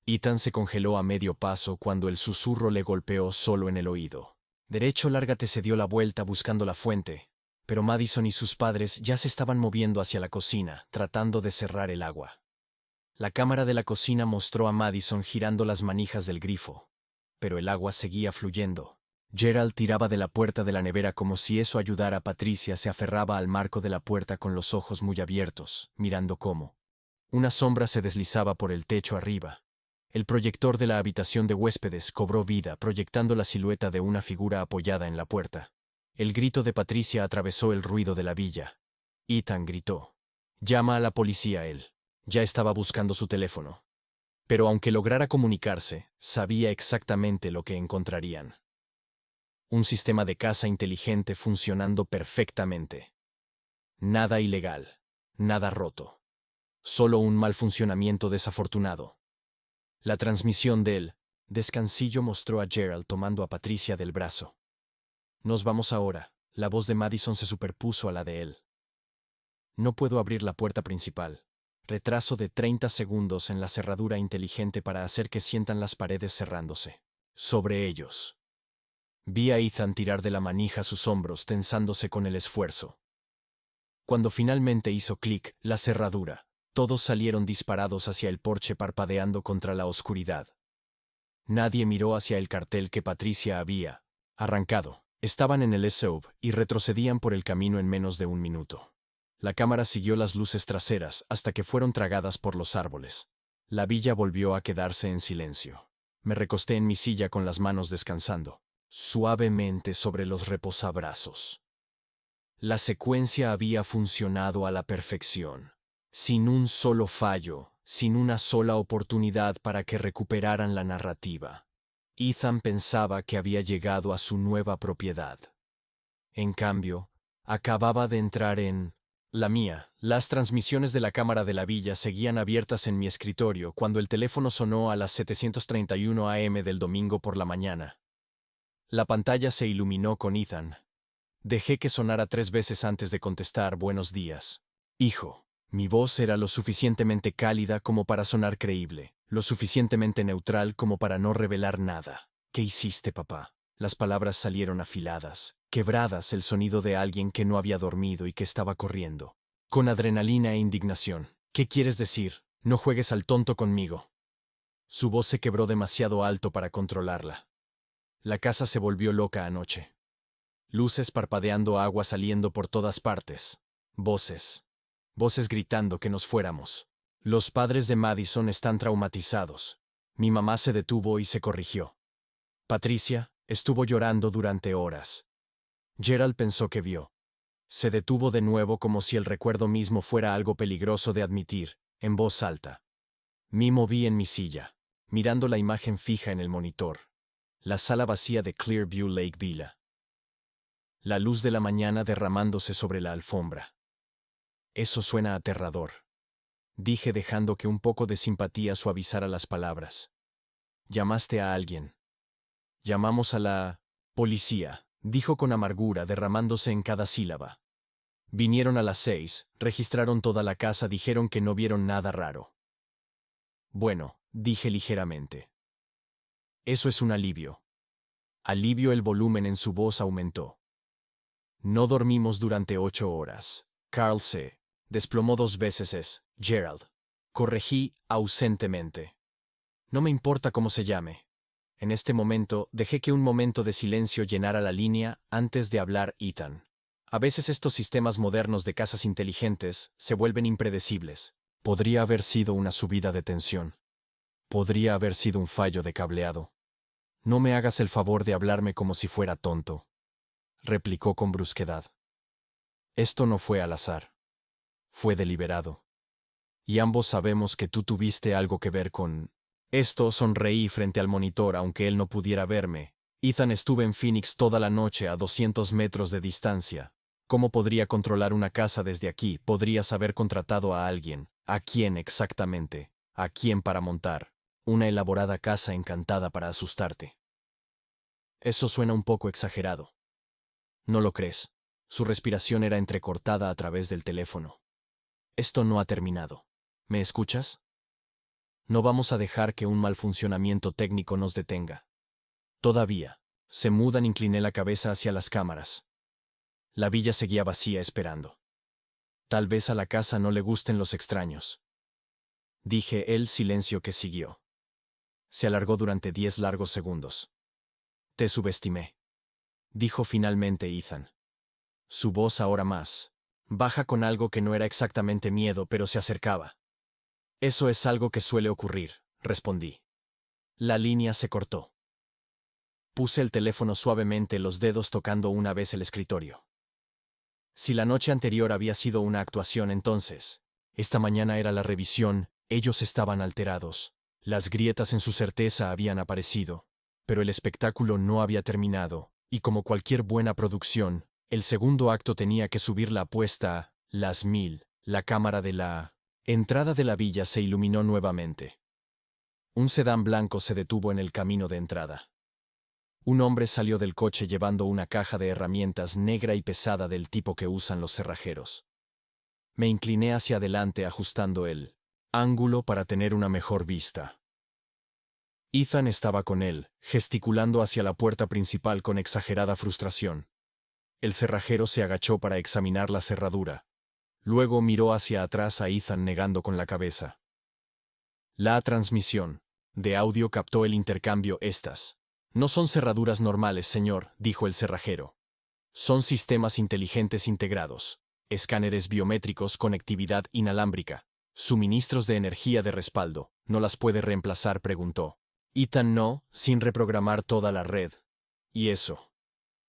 Ethan se congeló a medio paso cuando el susurro le golpeó solo en el oído. Derecho, lárgate. Se dio la vuelta buscando la fuente, pero Madison y sus padres ya se estaban moviendo hacia la cocina, tratando de cerrar el agua. La cámara de la cocina mostró a Madison girando las manijas del grifo, pero el agua seguía fluyendo. Gerald tiraba de la puerta de la nevera como si eso ayudara. Patricia se aferraba al marco de la puerta con los ojos muy abiertos, mirando cómo una sombra se deslizaba por el techo arriba. El proyector de la habitación de huéspedes cobró vida, proyectando la silueta de una figura apoyada en la puerta. El grito de Patricia atravesó el ruido de la villa. Ethan gritó: «Llama a la policía». Él ya estaba buscando su teléfono. Pero aunque lograra comunicarse, sabía exactamente lo que encontrarían. Un sistema de casa inteligente funcionando perfectamente. Nada ilegal, nada roto. Solo un mal funcionamiento desafortunado. La transmisión del descansillo mostró a Gerald tomando a Patricia del brazo. «Nos vamos ahora». La voz de Madison se superpuso a la de él. «No puedo abrir la puerta principal. Retraso de 30 segundos en la cerradura inteligente para hacer que sientan las paredes cerrándose sobre ellos». Vi a Ethan tirar de la manija sus hombros, tensándose con el esfuerzo. Cuando finalmente hizo clic la cerradura, todos salieron disparados hacia el porche, parpadeando contra la oscuridad. Nadie miró hacia el cartel que Patricia había arrancado. Estaban en el SUV y retrocedían por el camino en menos de un minuto. La cámara siguió las luces traseras hasta que fueron tragadas por los árboles. La villa volvió a quedarse en silencio. Me recosté en mi silla con las manos descansando suavemente sobre los reposabrazos. La secuencia había funcionado a la perfección, sin un solo fallo, sin una sola oportunidad para que recuperaran la narrativa. Ethan pensaba que había llegado a su nueva propiedad. En cambio, acababa de entrar en la mía. Las transmisiones de la cámara de la villa seguían abiertas en mi escritorio cuando el teléfono sonó a las 7:31 a.m. del domingo por la mañana. La pantalla se iluminó con Ethan. Dejé que sonara 3 veces antes de contestar «Buenos días, hijo». Mi voz era lo suficientemente cálida como para sonar creíble, lo suficientemente neutral como para no revelar nada. «¿Qué hiciste, papá?». Las palabras salieron afiladas, quebradas, el sonido de alguien que no había dormido y que estaba corriendo con adrenalina e indignación. «¿Qué quieres decir? No juegues al tonto conmigo». Su voz se quebró demasiado alto para controlarla. La casa se volvió loca anoche. Luces parpadeando, agua saliendo por todas partes. Voces. Voces gritando que nos fuéramos. Los padres de Madison están traumatizados. Mi mamá se detuvo y se corrigió. Patricia estuvo llorando durante horas. Gerald pensó que vio. Se detuvo de nuevo como si el recuerdo mismo fuera algo peligroso de admitir, en voz alta. Me moví en mi silla, mirando la imagen fija en el monitor. La sala vacía de Clearview Lake Villa. La luz de la mañana derramándose sobre la alfombra. «Eso suena aterrador», dije, dejando que un poco de simpatía suavizara las palabras. «¿Llamaste a alguien?» «Llamamos a la policía», dijo con amargura, derramándose en cada sílaba. «Vinieron a las 6, registraron toda la casa, dijeron que no vieron nada raro». «Bueno», dije ligeramente. «Eso es un alivio». Alivio. El volumen en su voz aumentó. «No dormimos durante 8 horas. Carl se desplomó 2 veces. Gerald». Corregí ausentemente. «No me importa cómo se llame». En este momento, dejé que un momento de silencio llenara la línea antes de hablar. «Ethan, a veces estos sistemas modernos de casas inteligentes se vuelven impredecibles. Podría haber sido una subida de tensión. Podría haber sido un fallo de cableado. No me hagas el favor de hablarme como si fuera tonto», replicó con brusquedad. «Esto no fue al azar. Fue deliberado. Y ambos sabemos que tú tuviste algo que ver con... Esto. Sonreí frente al monitor aunque él no pudiera verme. Ethan, estuve en Phoenix toda la noche a 200 metros de distancia. ¿Cómo podría controlar una casa desde aquí? Podrías haber contratado a alguien. ¿A quién exactamente? ¿A quién para montar una elaborada casa encantada para asustarte? Eso suena un poco exagerado. ¿No lo crees? Su respiración era entrecortada a través del teléfono. Esto no ha terminado. ¿Me escuchas? No vamos a dejar que un mal funcionamiento técnico nos detenga. Todavía. Se mudan. Incliné la cabeza hacia las cámaras. La villa seguía vacía esperando. Tal vez a la casa no le gusten los extraños. Dije. El silencio que siguió se alargó durante 10 largos segundos. Te subestimé, dijo finalmente Ethan. Su voz ahora más baja, con algo que no era exactamente miedo, pero se acercaba. Eso es algo que suele ocurrir, respondí. La línea se cortó. Puse el teléfono suavemente, los dedos tocando una vez el escritorio. Si la noche anterior había sido una actuación, entonces esta mañana era la revisión. Ellos estaban alterados. Las grietas en su certeza habían aparecido. Pero el espectáculo no había terminado, y como cualquier buena producción, el segundo acto tenía que subir la apuesta a las 1000. La cámara de la entrada de la villa se iluminó nuevamente. Un sedán blanco se detuvo en el camino de entrada. Un hombre salió del coche llevando una caja de herramientas negra y pesada del tipo que usan los cerrajeros. Me incliné hacia adelante ajustando el ángulo para tener una mejor vista. Ethan estaba con él, gesticulando hacia la puerta principal con exagerada frustración. El cerrajero se agachó para examinar la cerradura. Luego miró hacia atrás a Ethan negando con la cabeza. La transmisión de audio captó el intercambio. Estas no son cerraduras normales, señor, dijo el cerrajero. Son sistemas inteligentes integrados, escáneres biométricos, conectividad inalámbrica, suministros de energía de respaldo. ¿No las puede reemplazar?, preguntó. Ethan, no, sin reprogramar toda la red. ¿Y eso?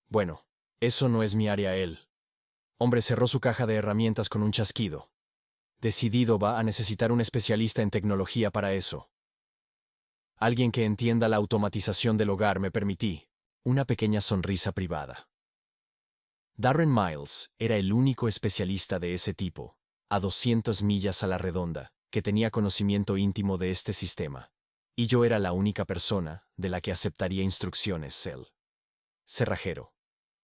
Bueno, eso no es mi área. El hombre cerró su caja de herramientas con un chasquido. Decidido, va a necesitar un especialista en tecnología para eso. Alguien que entienda la automatización del hogar. Me permití una pequeña sonrisa privada. Darren Miles era el único especialista de ese tipo, a 200 millas a la redonda, que tenía conocimiento íntimo de este sistema. Y yo era la única persona de la que aceptaría instrucciones. El cerrajero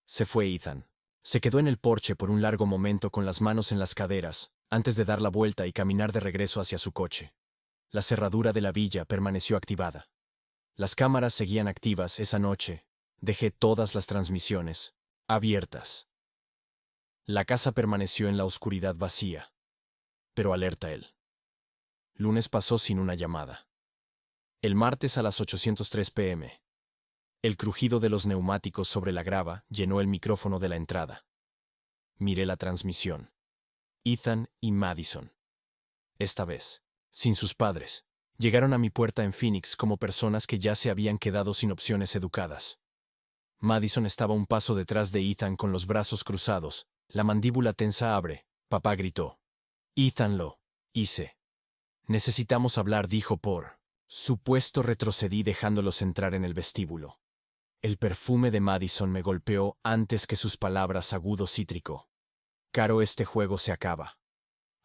se fue. Ethan se quedó en el porche por un largo momento con las manos en las caderas, antes de dar la vuelta y caminar de regreso hacia su coche. La cerradura de la villa permaneció activada. Las cámaras seguían activas esa noche. Dejé todas las transmisiones abiertas. La casa permaneció en la oscuridad vacía, pero alerta. El lunes pasó sin una llamada. El martes a las 8:03 p.m. El crujido de los neumáticos sobre la grava llenó el micrófono de la entrada. Miré la transmisión. Ethan y Madison, esta vez sin sus padres, llegaron a mi puerta en Phoenix como personas que ya se habían quedado sin opciones educadas. Madison estaba un paso detrás de Ethan con los brazos cruzados, la mandíbula tensa. Abre, papá, gritó. Ethan, lo hice. Necesitamos hablar, dijo. Por supuesto, retrocedí dejándolos entrar en el vestíbulo. El perfume de Madison me golpeó antes que sus palabras. Agudo cítrico. Caro, este juego se acaba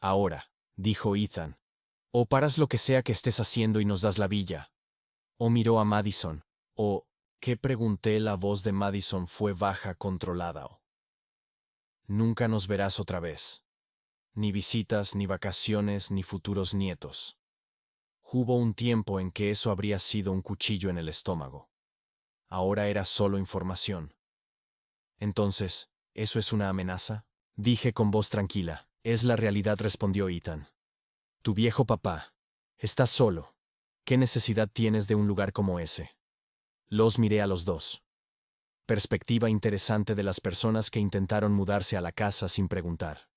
ahora, dijo Ethan. O paras lo que sea que estés haciendo y nos das la villa. O miró a Madison. ¿O qué?, pregunté. La voz de Madison fue baja, controlada. O nunca nos verás otra vez. Ni visitas, ni vacaciones, ni futuros nietos. Hubo un tiempo en que eso habría sido un cuchillo en el estómago. Ahora era solo información. Entonces, ¿eso es una amenaza?, dije con voz tranquila. Es la realidad, respondió Ethan. Tu viejo papá está solo. ¿Qué necesidad tienes de un lugar como ese? Los miré a los dos. Perspectiva interesante de las personas que intentaron mudarse a la casa sin preguntar.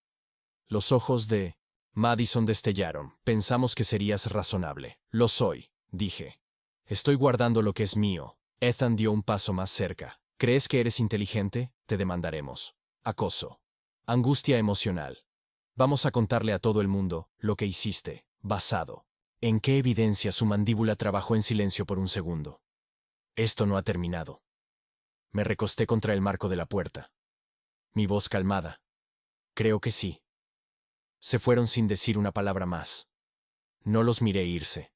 Los ojos de Madison destellaron. Pensamos que serías razonable. Lo soy, dije. Estoy guardando lo que es mío. Ethan dio un paso más cerca. ¿Crees que eres inteligente? Te demandaremos. Acoso. Angustia emocional. Vamos a contarle a todo el mundo lo que hiciste, basado en qué evidencia. Su mandíbula trabajó en silencio por un segundo. Esto no ha terminado. Me recosté contra el marco de la puerta. Mi voz calmada. Creo que sí. Se fueron sin decir una palabra más. No los miré irse.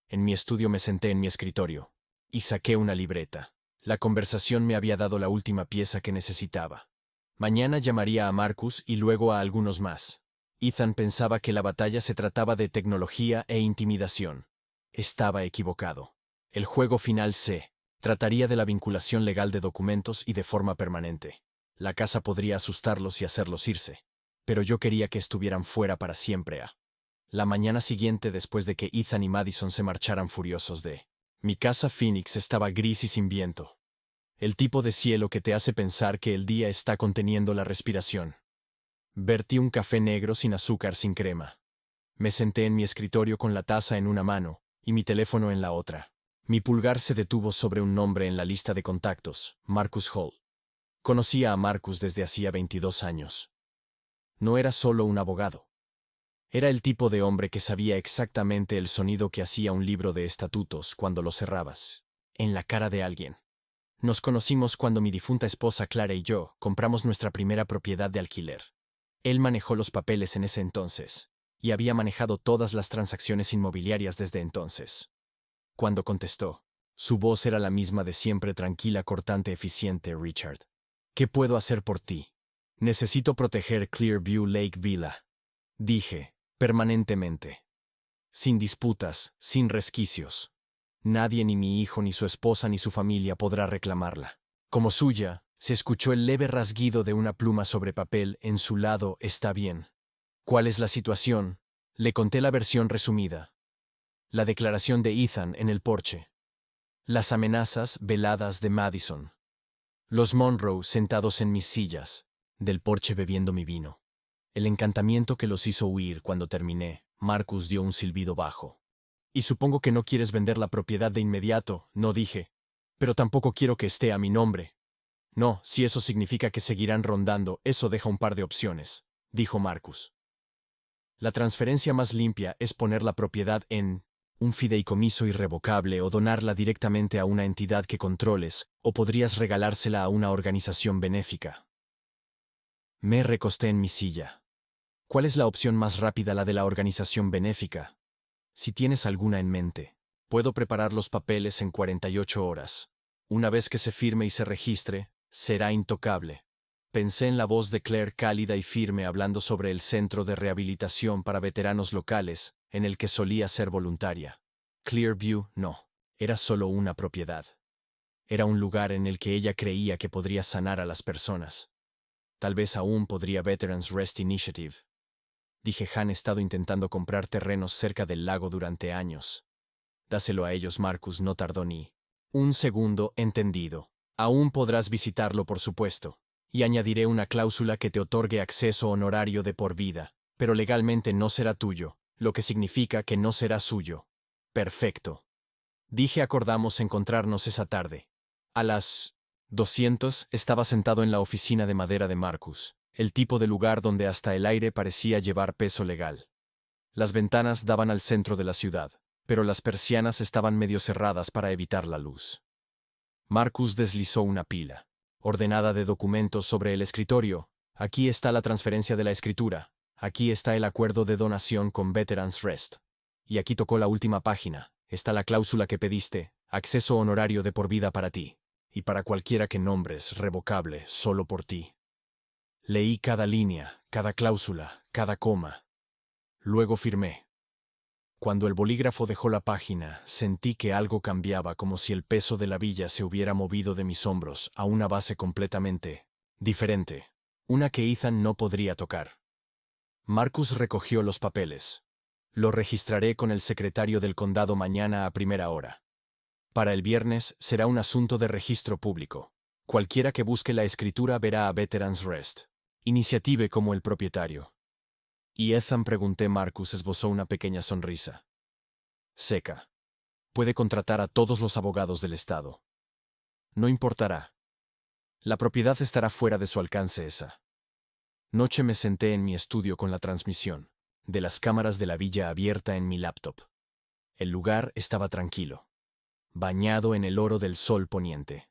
En mi estudio me senté en mi escritorio y saqué una libreta. La conversación me había dado la última pieza que necesitaba. Mañana llamaría a Marcus y luego a algunos más. Ethan pensaba que la batalla se trataba de tecnología e intimidación. Estaba equivocado. El juego final se trataría de la vinculación legal de documentos y de forma permanente. La casa podría asustarlos y hacerlos irse, pero yo quería que estuvieran fuera para siempre. La mañana siguiente, después de que Ethan y Madison se marcharan furiosos de mi casa, Phoenix estaba gris y sin viento. El tipo de cielo que te hace pensar que el día está conteniendo la respiración. Vertí un café negro sin azúcar, sin crema. Me senté en mi escritorio con la taza en una mano y mi teléfono en la otra. Mi pulgar se detuvo sobre un nombre en la lista de contactos: Marcus Hall. Conocía a Marcus desde hacía 22 años. No era solo un abogado. Era el tipo de hombre que sabía exactamente el sonido que hacía un libro de estatutos cuando lo cerrabas en la cara de alguien. Nos conocimos cuando mi difunta esposa Clara y yo compramos nuestra primera propiedad de alquiler. Él manejó los papeles en ese entonces, y había manejado todas las transacciones inmobiliarias desde entonces. Cuando contestó, su voz era la misma de siempre, tranquila, cortante, eficiente. Richard, ¿qué puedo hacer por ti? Necesito proteger Clearview Lake Villa, dije, permanentemente. Sin disputas, sin resquicios. Nadie, ni mi hijo, ni su esposa, ni su familia podrá reclamarla. Como suya, se escuchó el leve rasguido de una pluma sobre papel en su lado. Está bien. ¿Cuál es la situación? Le conté la versión resumida. La declaración de Ethan en el porche. Las amenazas veladas de Madison. Los Monroe sentados en mis sillas del porche bebiendo mi vino. El encantamiento que los hizo huir. Cuando terminé, Marcus dio un silbido bajo. Y supongo que no quieres vender la propiedad de inmediato, no, dije. Pero tampoco quiero que esté a mi nombre. No, si eso significa que seguirán rondando, eso deja un par de opciones, dijo Marcus. La transferencia más limpia es poner la propiedad en un fideicomiso irrevocable o donarla directamente a una entidad que controles, o podrías regalársela a una organización benéfica. Me recosté en mi silla. ¿Cuál es la opción más rápida? La de la organización benéfica. Si tienes alguna en mente, puedo preparar los papeles en 48 horas. Una vez que se firme y se registre, será intocable. Pensé en la voz de Claire, cálida y firme, hablando sobre el centro de rehabilitación para veteranos locales, en el que solía ser voluntaria. Clearview no, era solo una propiedad. Era un lugar en el que ella creía que podría sanar a las personas. Tal vez aún podría. Veterans Rest Initiative. Dije, han estado intentando comprar terrenos cerca del lago durante años. Dáselo a ellos. Marcus no tardó ni un segundo. Entendido. Aún podrás visitarlo, por supuesto. Y añadiré una cláusula que te otorgue acceso honorario de por vida, pero legalmente no será tuyo, lo que significa que no será suyo. Perfecto. Dije, acordamos encontrarnos esa tarde. A las 200 estaba sentado en la oficina de madera de Marcus, el tipo de lugar donde hasta el aire parecía llevar peso legal. Las ventanas daban al centro de la ciudad, pero las persianas estaban medio cerradas para evitar la luz. Marcus deslizó una pila ordenada de documentos sobre el escritorio. Aquí está la transferencia de la escritura. Aquí está el acuerdo de donación con Veterans Rest. Y aquí tocó la última página. Está la cláusula que pediste, acceso honorario de por vida para ti. Y para cualquiera que nombres, revocable, solo por ti. Leí cada línea, cada cláusula, cada coma. Luego firmé. Cuando el bolígrafo dejó la página, sentí que algo cambiaba, como si el peso de la villa se hubiera movido de mis hombros a una base completamente diferente, una que Ethan no podría tocar. Marcus recogió los papeles. Lo registraré con el secretario del condado mañana a primera hora. Para el viernes será un asunto de registro público. Cualquiera que busque la escritura verá a Veterans Rest Initiative como el propietario. ¿Y Ethan?, pregunté. Marcus esbozó una pequeña sonrisa seca. Puede contratar a todos los abogados del estado. No importará. La propiedad estará fuera de su alcance. Esa Noche me senté en mi estudio con la transmisión de las cámaras de la villa abierta en mi laptop. El lugar estaba tranquilo, bañado en el oro del sol poniente.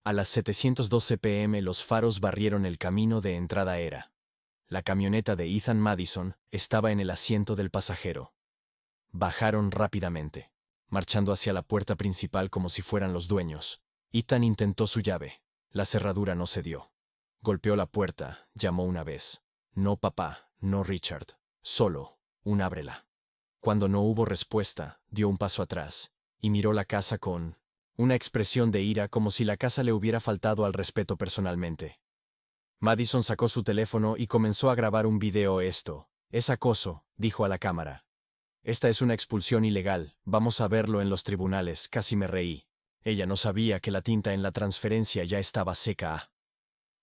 A las 7:12 p.m. los faros barrieron el camino de entrada era. La camioneta de Ethan Madison estaba en el asiento del pasajero. Bajaron rápidamente, marchando hacia la puerta principal como si fueran los dueños. Ethan intentó su llave. La cerradura no cedió. Golpeó la puerta, llamó una vez. No papá, no Richard, solo, un ábrela. Cuando no hubo respuesta, dio un paso atrás, y miró la casa con una expresión de ira como si la casa le hubiera faltado al respeto personalmente. Madison sacó su teléfono y comenzó a grabar un video. Esto es acoso, dijo a la cámara. Esta es una expulsión ilegal, vamos a verlo en los tribunales, casi me reí. Ella no sabía que la tinta en la transferencia ya estaba seca.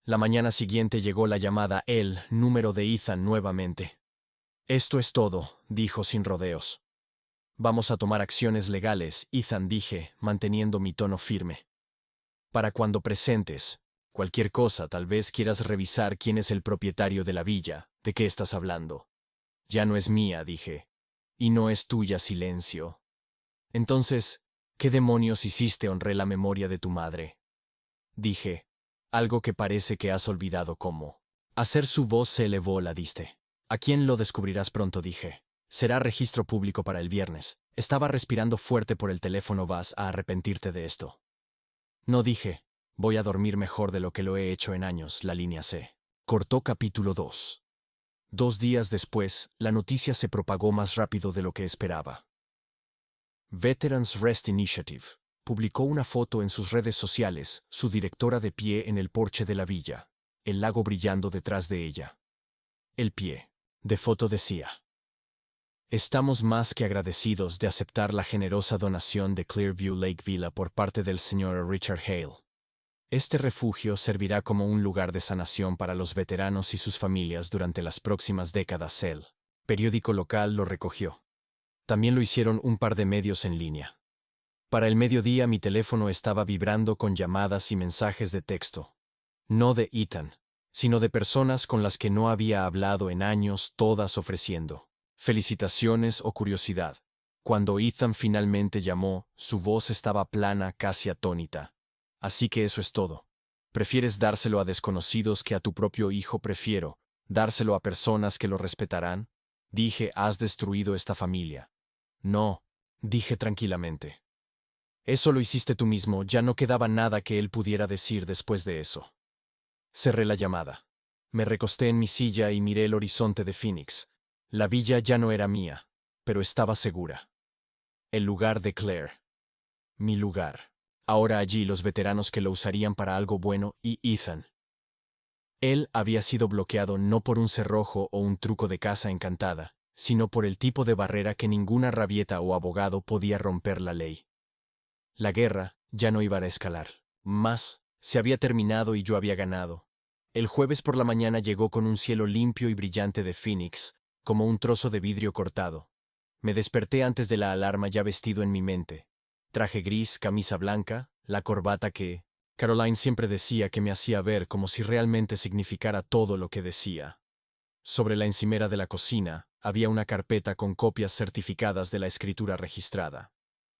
La mañana siguiente llegó la llamada, el número de Ethan nuevamente. Esto es todo, dijo sin rodeos. Vamos a tomar acciones legales, Ethan, dije, manteniendo mi tono firme. Para cuando presentes cualquier cosa, tal vez quieras revisar quién es el propietario de la villa, ¿de qué estás hablando? Ya no es mía, dije. Y no es tuya, silencio. Entonces, ¿qué demonios hiciste? Honré la memoria de tu madre. Dije, algo que parece que has olvidado cómo. Hacer su voz se elevó, la diste. ¿A quién lo descubrirás pronto? Dije. Será registro público para el viernes. Estaba respirando fuerte por el teléfono. Vas a arrepentirte de esto. No, dije. Voy a dormir mejor de lo que lo he hecho en años. La línea C. Cortó capítulo 2. 2 días después, la noticia se propagó más rápido de lo que esperaba. Veterans Rest Initiative publicó una foto en sus redes sociales, su directora de pie en el porche de la villa, el lago brillando detrás de ella. El pie de foto decía: estamos más que agradecidos de aceptar la generosa donación de Clearview Lake Villa por parte del Sr. Richard Hale. Este refugio servirá como un lugar de sanación para los veteranos y sus familias durante las próximas décadas. El periódico local lo recogió. También lo hicieron un par de medios en línea. Para el mediodía mi teléfono estaba vibrando con llamadas y mensajes de texto. No de Ethan, sino de personas con las que no había hablado en años, todas ofreciendo felicitaciones o curiosidad. Cuando Ethan finalmente llamó, su voz estaba plana, casi atónita. Así que eso es todo. ¿Prefieres dárselo a desconocidos que a tu propio hijo? Prefiero dárselo a personas que lo respetarán. Dije, has destruido esta familia. No, dije tranquilamente. Eso lo hiciste tú mismo, ya no quedaba nada que él pudiera decir después de eso. Cerré la llamada. Me recosté en mi silla y miré el horizonte de Phoenix. La villa ya no era mía, pero estaba segura. El lugar de Claire. Mi lugar. Ahora allí los veteranos que lo usarían para algo bueno y Ethan. Él había sido bloqueado no por un cerrojo o un truco de casa encantada, sino por el tipo de barrera que ninguna rabieta o abogado podía romper la ley. La guerra ya no iba a escalar. Más, se había terminado y yo había ganado. El jueves por la mañana llegó con un cielo limpio y brillante de Phoenix, como un trozo de vidrio cortado. Me desperté antes de la alarma ya vestido en mi mente. Traje gris, camisa blanca, la corbata que Caroline siempre decía que me hacía ver como si realmente significara todo lo que decía. Sobre la encimera de la cocina había una carpeta con copias certificadas de la escritura registrada.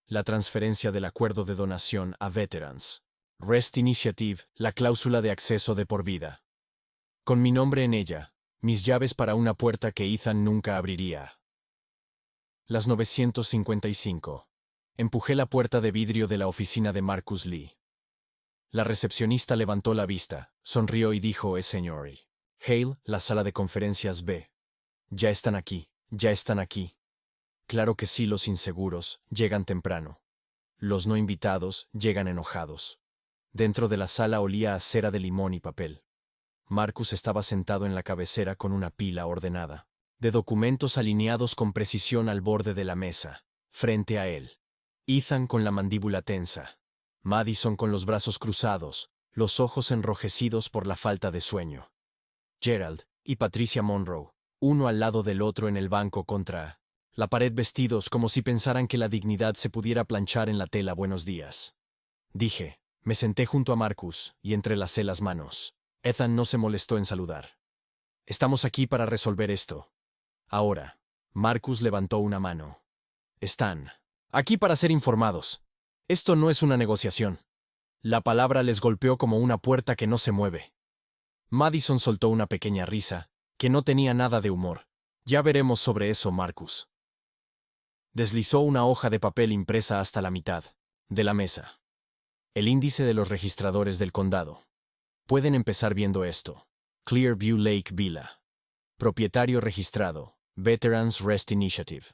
La transferencia del acuerdo de donación a Veterans Rest Initiative, la cláusula de acceso de por vida. Con mi nombre en ella, mis llaves para una puerta que Ethan nunca abriría. Las 955. Empujé la puerta de vidrio de la oficina de Marcus Lee. La recepcionista levantó la vista, sonrió y dijo: señor Hale, la sala de conferencias B. Ya están aquí, ya están aquí. Claro que sí, los inseguros llegan temprano. Los no invitados llegan enojados. Dentro de la sala olía a cera de limón y papel. Marcus estaba sentado en la cabecera con una pila ordenada de documentos alineados con precisión al borde de la mesa, frente a él. Ethan con la mandíbula tensa. Madison con los brazos cruzados, los ojos enrojecidos por la falta de sueño. Gerald y Patricia Monroe, uno al lado del otro en el banco contra la pared, vestidos como si pensaran que la dignidad se pudiera planchar en la tela. Buenos días, dije. Me senté junto a Marcus y entrelacé las manos. Ethan no se molestó en saludar. Estamos aquí para resolver esto. Ahora. Marcus levantó una mano. Están aquí para ser informados. Esto no es una negociación. La palabra les golpeó como una puerta que no se mueve. Madison soltó una pequeña risa, que no tenía nada de humor. Ya veremos sobre eso, Marcus. Deslizó una hoja de papel impresa hasta la mitad de la mesa. El índice de los registradores del condado. Pueden empezar viendo esto. Clearview Lake Villa. Propietario registrado. Veterans Rest Initiative.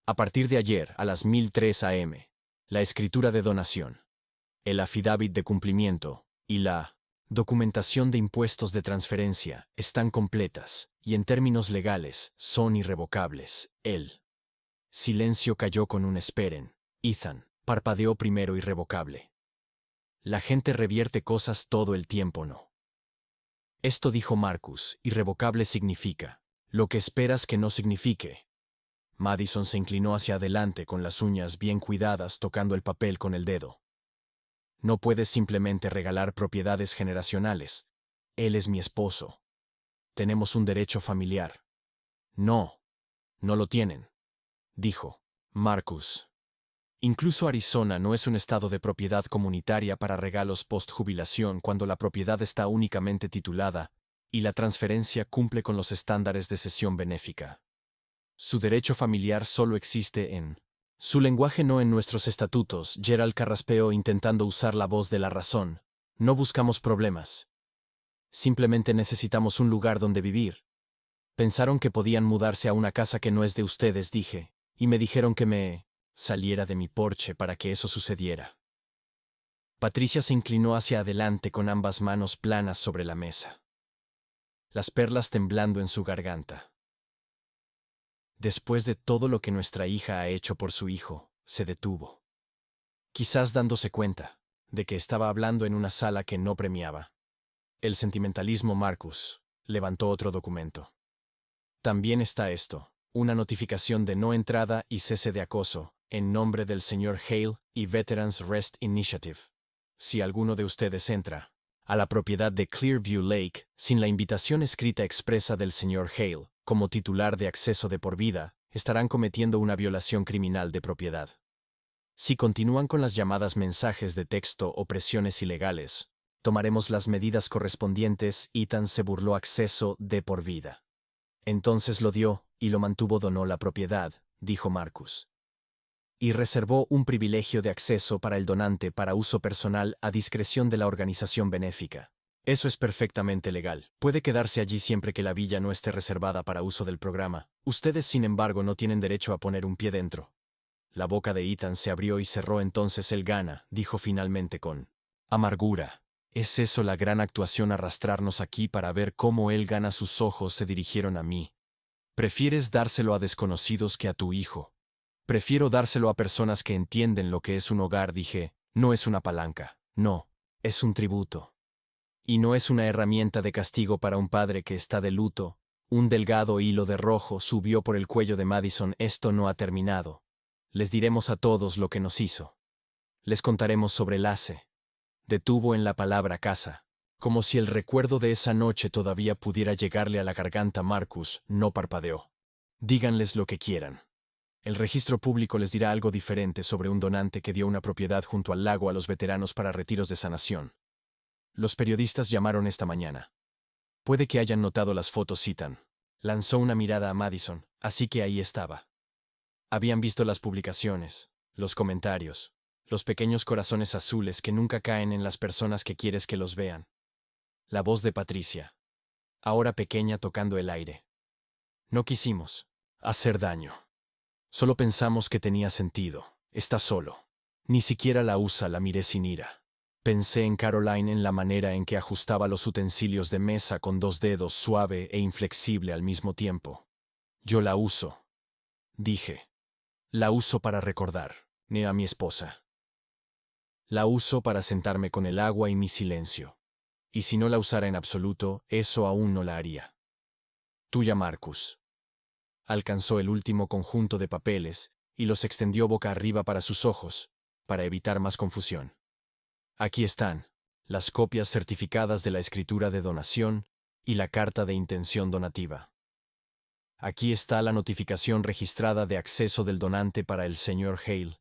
A partir de ayer, a las 1003 a.m., la escritura de donación, el affidavit de cumplimiento y la documentación de impuestos de transferencia están completas y en términos legales son irrevocables. El silencio cayó con un esperen. Ethan parpadeó primero irrevocable. La gente revierte cosas todo el tiempo, ¿no? Esto dijo Marcus, irrevocable significa lo que esperas que no signifique. Madison se inclinó hacia adelante con las uñas bien cuidadas tocando el papel con el dedo. No puedes simplemente regalar propiedades generacionales. Él es mi esposo. Tenemos un derecho familiar. No, no lo tienen, dijo Marcus. Incluso Arizona no es un estado de propiedad comunitaria para regalos post-jubilación cuando la propiedad está únicamente titulada y la transferencia cumple con los estándares de cesión benéfica. Su derecho familiar solo existe en su lenguaje, no en nuestros estatutos. Gerald carraspeó intentando usar la voz de la razón. No buscamos problemas. Simplemente necesitamos un lugar donde vivir. Pensaron que podían mudarse a una casa que no es de ustedes, dije, y me dijeron que me saliera de mi porche para que eso sucediera. Patricia se inclinó hacia adelante con ambas manos planas sobre la mesa, las perlas temblando en su garganta. Después de todo lo que nuestra hija ha hecho por su hijo, se detuvo. Quizás dándose cuenta de que estaba hablando en una sala que no premiaba el sentimentalismo. Marcus levantó otro documento. También está esto, una notificación de no entrada y cese de acoso, en nombre del Sr. Hale y Veterans Rest Initiative. Si alguno de ustedes entra a la propiedad de Clearview Lake sin la invitación escrita expresa del Sr. Hale, como titular de acceso de por vida, estarán cometiendo una violación criminal de propiedad. Si continúan con las llamadas mensajes de texto o presiones ilegales, tomaremos las medidas correspondientes. Ethan se burló. Acceso de por vida. Entonces lo dio, y lo mantuvo. Donó la propiedad, dijo Marcus. Y reservó un privilegio de acceso para el donante para uso personal a discreción de la organización benéfica. Eso es perfectamente legal. Puede quedarse allí siempre que la villa no esté reservada para uso del programa. Ustedes, sin embargo, no tienen derecho a poner un pie dentro. La boca de Ethan se abrió y cerró. Entonces él gana, dijo finalmente con amargura. ¿Es eso la gran actuación? Arrastrarnos aquí para ver cómo él gana. Sus ojos se dirigieron a mí. ¿Prefieres dárselo a desconocidos que a tu hijo? Prefiero dárselo a personas que entienden lo que es un hogar, dije. No es una palanca. No, es un tributo. Y no es una herramienta de castigo para un padre que está de luto. Un delgado hilo de rojo subió por el cuello de Madison. Esto no ha terminado. Les diremos a todos lo que nos hizo. Les contaremos sobre el hace. Detuvo en la palabra casa, como si el recuerdo de esa noche todavía pudiera llegarle a la garganta. Marcus no parpadeó. Díganles lo que quieran. El registro público les dirá algo diferente sobre un donante que dio una propiedad junto al lago a los veteranos para retiros de sanación. Los periodistas llamaron esta mañana. Puede que hayan notado las fotos. Ethan lanzó una mirada a Madison, así que ahí estaba. Habían visto las publicaciones, los comentarios, los pequeños corazones azules que nunca caen en las personas que quieres que los vean. La voz de Patricia, ahora pequeña, tocando el aire. No quisimos hacer daño. Solo pensamos que tenía sentido. Está solo. Ni siquiera la usa. La miré sin ira. Pensé en Caroline, en la manera en que ajustaba los utensilios de mesa con 2 dedos, suave e inflexible al mismo tiempo. Yo la uso, dije. La uso para recordar a mi esposa. La uso para sentarme con el agua y mi silencio. Y si no la usara en absoluto, eso aún no la haría. Tuya, Marcus. Alcanzó el último conjunto de papeles y los extendió boca arriba para sus ojos, para evitar más confusión. Aquí están las copias certificadas de la escritura de donación y la carta de intención donativa. Aquí está la notificación registrada de acceso del donante para el señor Hale.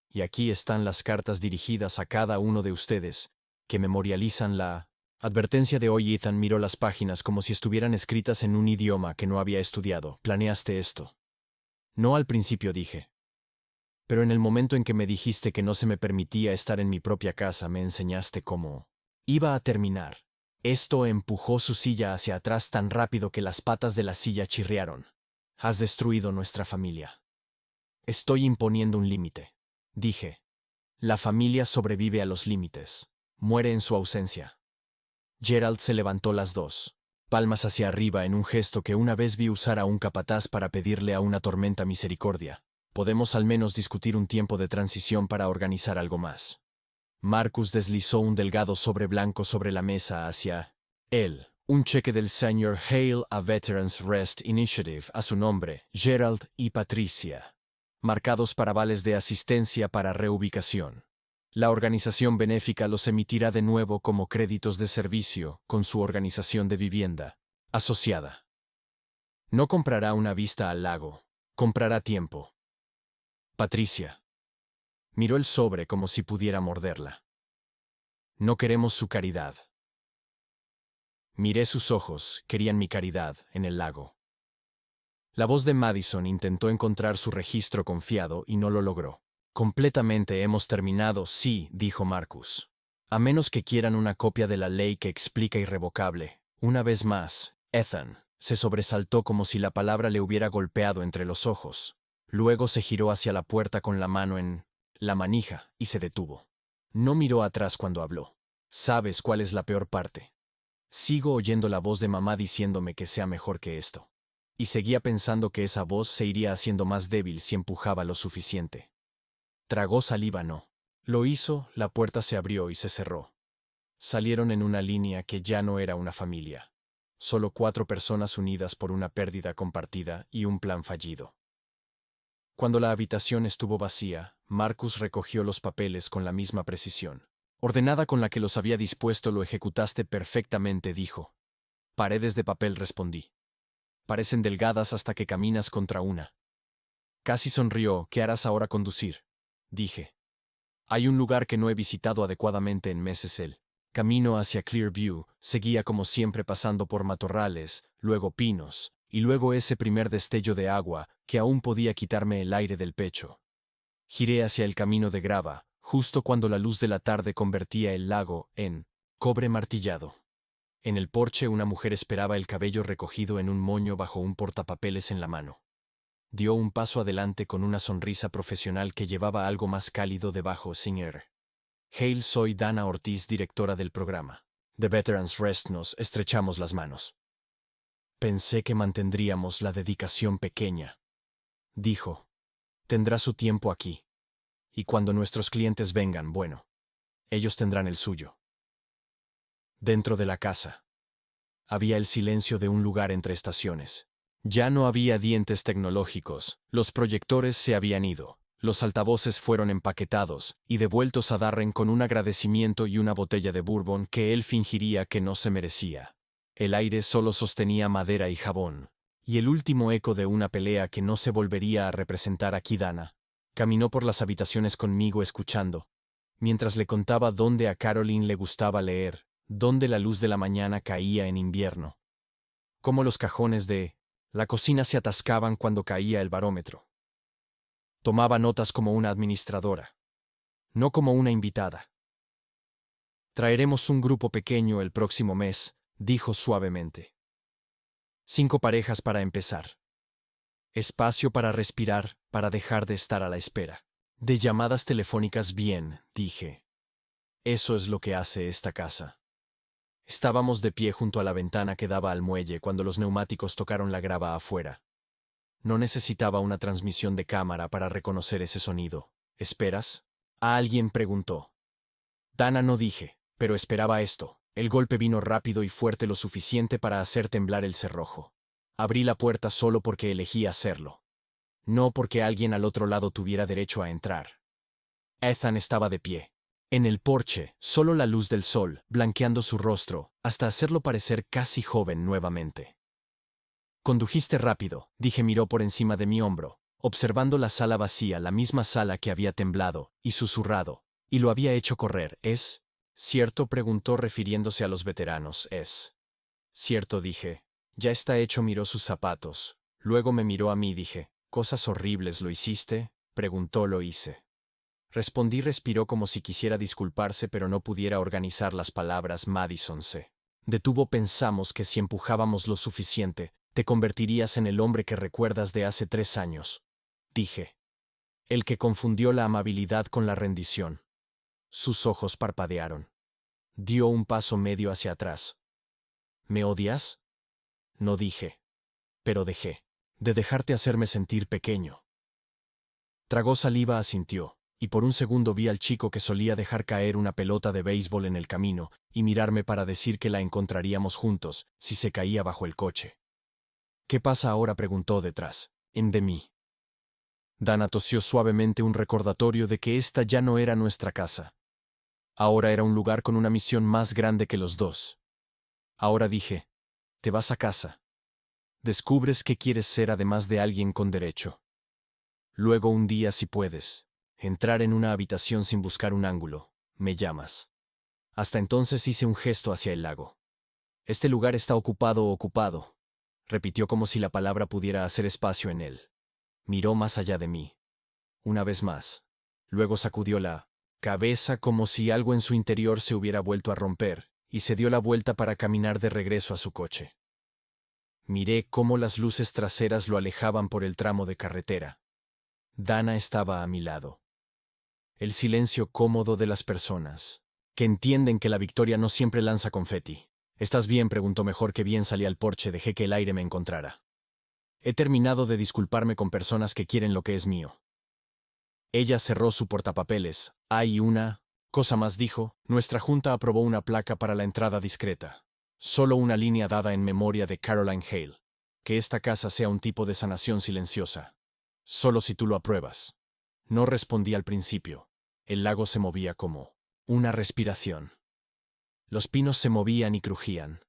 Y aquí están las cartas dirigidas a cada uno de ustedes, que memorializan la advertencia de hoy. Ethan miró las páginas como si estuvieran escritas en un idioma que no había estudiado. ¿Planeaste esto? No, al principio dije. Pero en el momento en que me dijiste que no se me permitía estar en mi propia casa, me enseñaste cómo iba a terminar. Esto empujó su silla hacia atrás tan rápido que las patas de la silla chirriaron. Has destruido nuestra familia. Estoy imponiendo un límite, dije. La familia sobrevive a los límites. Muere en su ausencia. Gerald se levantó las dos palmas hacia arriba en un gesto que una vez vi usar a un capataz para pedirle a una tormenta misericordia. Podemos al menos discutir un tiempo de transición para organizar algo más. Marcus deslizó un delgado sobre blanco sobre la mesa hacia él. Un cheque del Sr. Hale a Veterans Rest Initiative a su nombre, Gerald y Patricia, marcados para vales de asistencia para reubicación. La organización benéfica los emitirá de nuevo como créditos de servicio con su organización de vivienda asociada. No comprará una vista al lago, comprará tiempo. Patricia miró el sobre como si pudiera morderla. No queremos su caridad. Miré sus ojos, querían mi caridad, en el lago. La voz de Madison intentó encontrar su registro confiado y no lo logró. Completamente hemos terminado, sí, dijo Marcus. A menos que quieran una copia de la ley que explica irrevocable. Una vez más, Ethan se sobresaltó como si la palabra le hubiera golpeado entre los ojos. Luego se giró hacia la puerta con la mano en la manija y se detuvo. No miró atrás cuando habló. ¿Sabes cuál es la peor parte? Sigo oyendo la voz de mamá diciéndome que sea mejor que esto. Y seguía pensando que esa voz se iría haciendo más débil si empujaba lo suficiente. Tragó saliva, no. Lo hizo, la puerta se abrió y se cerró. Salieron en una línea que ya no era una familia. Solo 4 personas unidas por una pérdida compartida y un plan fallido. Cuando la habitación estuvo vacía, Marcus recogió los papeles con la misma precisión. Ordenada con la que los había dispuesto, lo ejecutaste perfectamente, dijo. Paredes de papel, respondí. Parecen delgadas hasta que caminas contra una. Casi sonrió. ¿Qué harás ahora? Conducir, dije. Hay un lugar que no he visitado adecuadamente en meses. El camino hacia Clearview seguía como siempre pasando por matorrales, luego pinos, y luego ese primer destello de agua que aún podía quitarme el aire del pecho. Giré hacia el camino de grava, justo cuando la luz de la tarde convertía el lago en cobre martillado. En el porche una mujer esperaba, el cabello recogido en un moño bajo un portapapeles en la mano. Dio un paso adelante con una sonrisa profesional que llevaba algo más cálido debajo. Señor Hale, soy Dana Ortiz, directora del programa The Veterans Rest. Nos estrechamos las manos. Pensé que mantendríamos la dedicación pequeña, dijo. Tendrá su tiempo aquí. Y cuando nuestros clientes vengan, bueno, ellos tendrán el suyo. Dentro de la casa había el silencio de un lugar entre estaciones. Ya no había dientes tecnológicos, los proyectores se habían ido, los altavoces fueron empaquetados y devueltos a Darren con un agradecimiento y una botella de bourbon que él fingiría que no se merecía. El aire solo sostenía madera y jabón, y el último eco de una pelea que no se volvería a representar aquí. Dana caminó por las habitaciones conmigo escuchando, mientras le contaba dónde a Caroline le gustaba leer, dónde la luz de la mañana caía en invierno, cómo los cajones de la cocina se atascaban cuando caía el barómetro. Tomaba notas como una administradora, no como una invitada. Traeremos un grupo pequeño el próximo mes, dijo suavemente. 5 parejas para empezar. Espacio para respirar, para dejar de estar a la espera de llamadas telefónicas. Bien, dije. Eso es lo que hace esta casa. Estábamos de pie junto a la ventana que daba al muelle cuando los neumáticos tocaron la grava afuera. No necesitaba una transmisión de cámara para reconocer ese sonido. ¿Esperas? Alguien preguntó. Dana, no dije, pero esperaba esto. El golpe vino rápido y fuerte, lo suficiente para hacer temblar el cerrojo. Abrí la puerta solo porque elegí hacerlo. No porque alguien al otro lado tuviera derecho a entrar. Ethan estaba de pie, En el porche, solo la luz del sol, blanqueando su rostro, hasta hacerlo parecer casi joven nuevamente. Condujiste rápido, dije. Miró por encima de mi hombro, observando la sala vacía, la misma sala que había temblado, y susurrado, y lo había hecho correr. ¿Es cierto?, preguntó refiriéndose a los veteranos. Es cierto, dije. Ya está hecho. Miró sus zapatos. Luego me miró a mí. Dije, ¿cosas horribles lo hiciste? Preguntó. Lo hice. Respondí. Respiró como si quisiera disculparse, pero no pudiera organizar las palabras. Madison se detuvo. Pensamos que si empujábamos lo suficiente, te convertirías en el hombre que recuerdas de hace 3 años. Dije. El que confundió la amabilidad con la rendición. Sus ojos parpadearon. Dio un paso medio hacia atrás. ¿Me odias? No, dije. Pero dejé de dejarte hacerme sentir pequeño. Tragó saliva. Asintió, y por un segundo vi al chico que solía dejar caer una pelota de béisbol en el camino y mirarme para decir que la encontraríamos juntos si se caía bajo el coche. ¿Qué pasa ahora?, preguntó detrás de mí. Dana tosió suavemente, un recordatorio de que esta ya no era nuestra casa. Ahora era un lugar con una misión más grande que los dos. Ahora, dije, te vas a casa. Descubres qué quieres ser además de alguien con derecho. Luego un día, si puedes, entrar en una habitación sin buscar un ángulo, me llamas. Hasta entonces hice un gesto hacia el lago. Este lugar está ocupado, repitió como si la palabra pudiera hacer espacio en él. Miró más allá de mí. Una vez más. Luego sacudió la cabeza como si algo en su interior se hubiera vuelto a romper, y se dio la vuelta para caminar de regreso a su coche. Miré cómo las luces traseras lo alejaban por el tramo de carretera. Dana estaba a mi lado. El silencio cómodo de las personas, que entienden que la victoria no siempre lanza confeti. ¿Estás bien?, preguntó. Mejor que bien. Salí al porche. Dejé que el aire me encontrara. He terminado de disculparme con personas que quieren lo que es mío. Ella cerró su portapapeles. Hay una cosa más, dijo. Nuestra junta aprobó una placa para la entrada discreta. Solo una línea dada en memoria de Caroline Hale. Que esta casa sea un tipo de sanación silenciosa. Solo si tú lo apruebas. No respondí al principio. El lago se movía como una respiración. Los pinos se movían y crujían.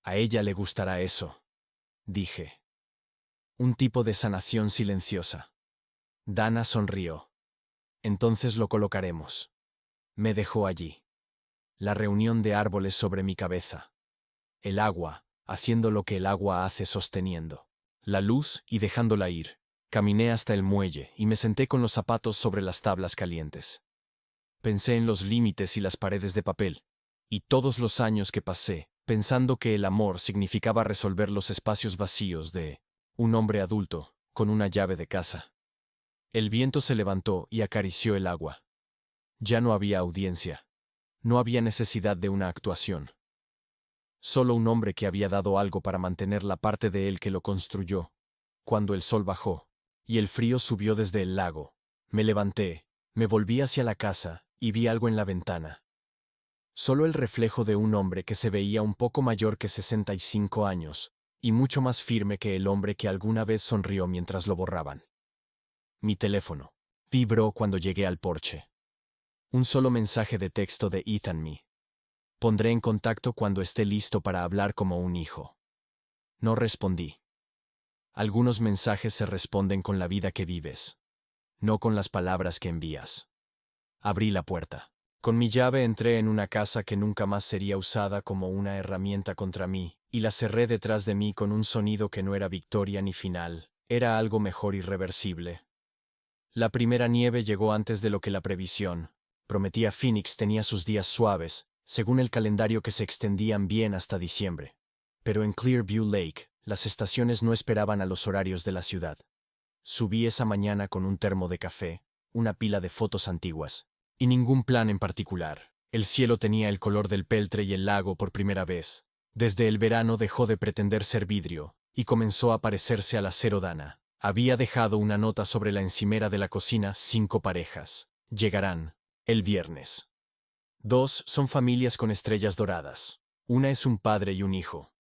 A ella le gustará eso, dije. Un tipo de sanación silenciosa. Dana sonrió. Entonces lo colocaremos. Me dejó allí. La reunión de árboles sobre mi cabeza. El agua, haciendo lo que el agua hace, sosteniendo la luz y dejándola ir. Caminé hasta el muelle y me senté con los zapatos sobre las tablas calientes. Pensé en los límites y las paredes de papel, y todos los años que pasé, pensando que el amor significaba resolver los espacios vacíos de un hombre adulto, con una llave de casa. El viento se levantó y acarició el agua. Ya no había audiencia. No había necesidad de una actuación. Solo un hombre que había dado algo para mantener la parte de él que lo construyó. Cuando el sol bajó y el frío subió desde el lago, me levanté, me volví hacia la casa y vi algo en la ventana. Solo el reflejo de un hombre que se veía un poco mayor que 65 años, y mucho más firme que el hombre que alguna vez sonrió mientras lo borraban. Mi teléfono vibró cuando llegué al porche. Un solo mensaje de texto de Ethan. Me pondré en contacto cuando esté listo para hablar como un hijo. No respondí. Algunos mensajes se responden con la vida que vives, no con las palabras que envías. Abrí la puerta. Con mi llave entré en una casa que nunca más sería usada como una herramienta contra mí, y la cerré detrás de mí con un sonido que no era victoria ni final, era algo mejor, irreversible. La primera nieve llegó antes de lo que la previsión prometía. Phoenix tenía sus días suaves, según el calendario, que se extendían bien hasta diciembre. Pero en Clearview Lake, las estaciones no esperaban a los horarios de la ciudad. Subí esa mañana con un termo de café, una pila de fotos antiguas, y ningún plan en particular. El cielo tenía el color del peltre y el lago, por primera vez desde el verano, dejó de pretender ser vidrio y comenzó a parecerse al acero. Dana había dejado una nota sobre la encimera de la cocina. 5 parejas llegarán el viernes. 2 son familias con estrellas doradas. Una es un padre y un hijo.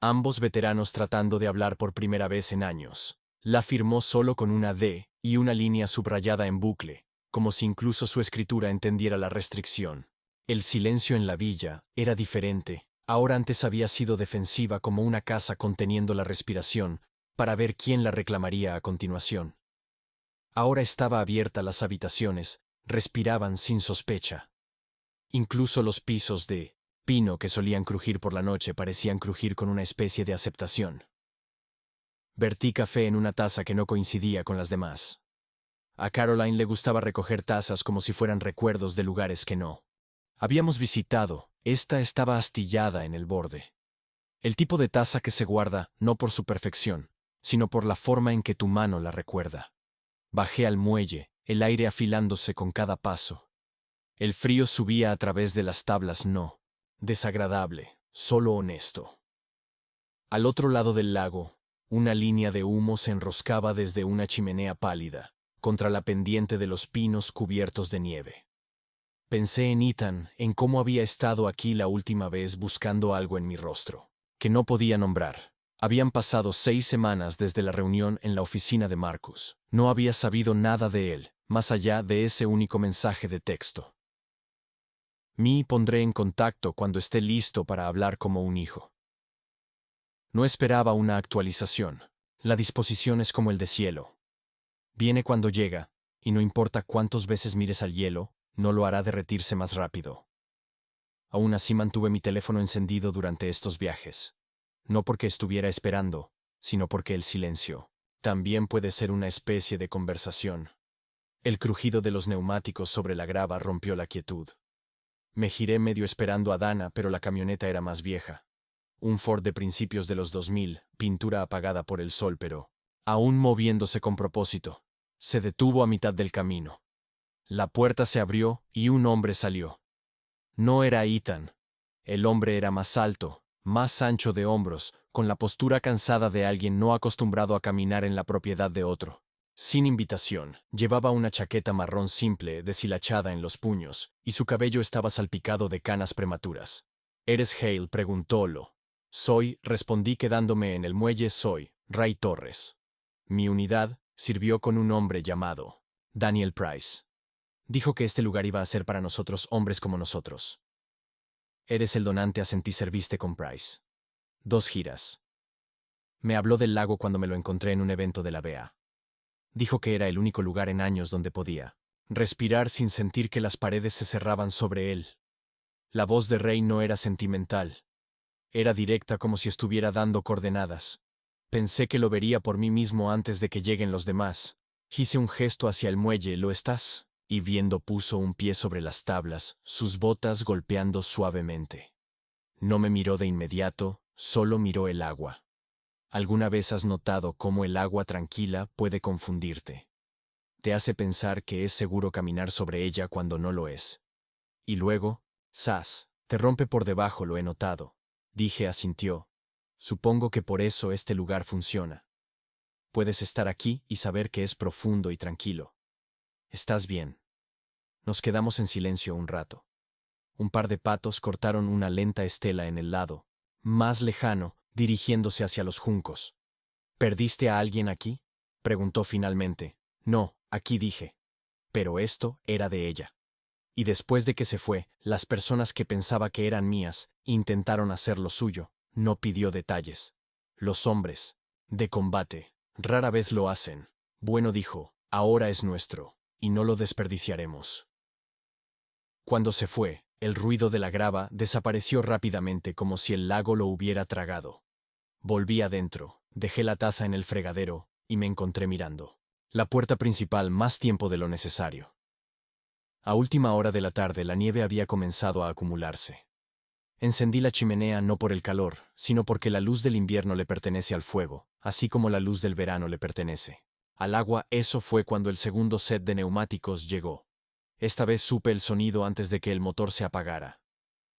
Ambos veteranos tratando de hablar por primera vez en años. La firmó solo con una D y una línea subrayada en bucle, como si incluso su escritura entendiera la restricción. El silencio en la villa era diferente. Ahora antes había sido defensiva como una casa conteniendo la respiración para ver quién la reclamaría a continuación. Ahora estaba abierta las habitaciones, respiraban sin sospecha. Incluso los pisos de pino que solían crujir por la noche parecían crujir con una especie de aceptación. Vertí café en una taza que no coincidía con las demás. A Caroline le gustaba recoger tazas como si fueran recuerdos de lugares que no habíamos visitado. Esta estaba astillada en el borde. El tipo de taza que se guarda no por su perfección, sino por la forma en que tu mano la recuerda. Bajé al muelle, el aire afilándose con cada paso. El frío subía a través de las tablas, no desagradable, solo honesto. Al otro lado del lago, una línea de humo se enroscaba desde una chimenea pálida, contra la pendiente de los pinos cubiertos de nieve. Pensé en Ethan, en cómo había estado aquí la última vez buscando algo en mi rostro, que no podía nombrar. Habían pasado 6 semanas desde la reunión en la oficina de Marcus. No había sabido nada de él, más allá de ese único mensaje de texto. Me pondré en contacto cuando esté listo para hablar como un hijo. No esperaba una actualización. La disposición es como el deshielo. Viene cuando llega, y no importa cuántas veces mires al hielo, no lo hará derretirse más rápido. Aún así mantuve mi teléfono encendido durante estos viajes. No porque estuviera esperando, sino porque el silencio también puede ser una especie de conversación. El crujido de los neumáticos sobre la grava rompió la quietud. Me giré medio esperando a Dana, pero la camioneta era más vieja. Un Ford de principios de los 2000, pintura apagada por el sol, pero aún moviéndose con propósito. Se detuvo a mitad del camino. La puerta se abrió y un hombre salió. No era Ethan. El hombre era más alto, más ancho de hombros, con la postura cansada de alguien no acostumbrado a caminar en la propiedad de otro. Sin invitación, llevaba una chaqueta marrón simple, deshilachada en los puños, y su cabello estaba salpicado de canas prematuras. ¿Eres Hale?, preguntólo. Soy, respondí quedándome en el muelle, soy Ray Torres. Mi unidad sirvió con un hombre llamado Daniel Price. Dijo que este lugar iba a ser para nosotros, hombres como nosotros. Eres el donante, asentí, serviste con Price 2 giras. Me habló del lago cuando me lo encontré en un evento de la BEA. Dijo que era el único lugar en años donde podía respirar sin sentir que las paredes se cerraban sobre él. La voz de Ray no era sentimental. Era directa, como si estuviera dando coordenadas. Pensé que lo vería por mí mismo antes de que lleguen los demás. Hice un gesto hacia el muelle. ¿Lo estás? Y viendo puso un pie sobre las tablas, sus botas golpeando suavemente. No me miró de inmediato, solo miró el agua. ¿Alguna vez has notado cómo el agua tranquila puede confundirte? Te hace pensar que es seguro caminar sobre ella cuando no lo es. Y luego, ¡zas!, te rompe por debajo, lo he notado. Dije, asintió. Supongo que por eso este lugar funciona. Puedes estar aquí y saber que es profundo y tranquilo. Estás bien. Nos quedamos en silencio un rato. Un par de patos cortaron una lenta estela en el lado más lejano, dirigiéndose hacia los juncos. ¿Perdiste a alguien aquí?, preguntó finalmente. No, aquí, dije. Pero esto era de ella. Y después de que se fue, las personas que pensaba que eran mías intentaron hacer lo suyo. No pidió detalles. Los hombres de combate rara vez lo hacen. Bueno, dijo, ahora es nuestro, y no lo desperdiciaremos. Cuando se fue, el ruido de la grava desapareció rápidamente, como si el lago lo hubiera tragado. Volví adentro, dejé la taza en el fregadero, y me encontré mirando la puerta principal más tiempo de lo necesario. A última hora de la tarde la nieve había comenzado a acumularse. Encendí la chimenea no por el calor, sino porque la luz del invierno le pertenece al fuego, así como la luz del verano le pertenece al agua. Eso fue cuando el segundo set de neumáticos llegó. Esta vez supe el sonido antes de que el motor se apagara.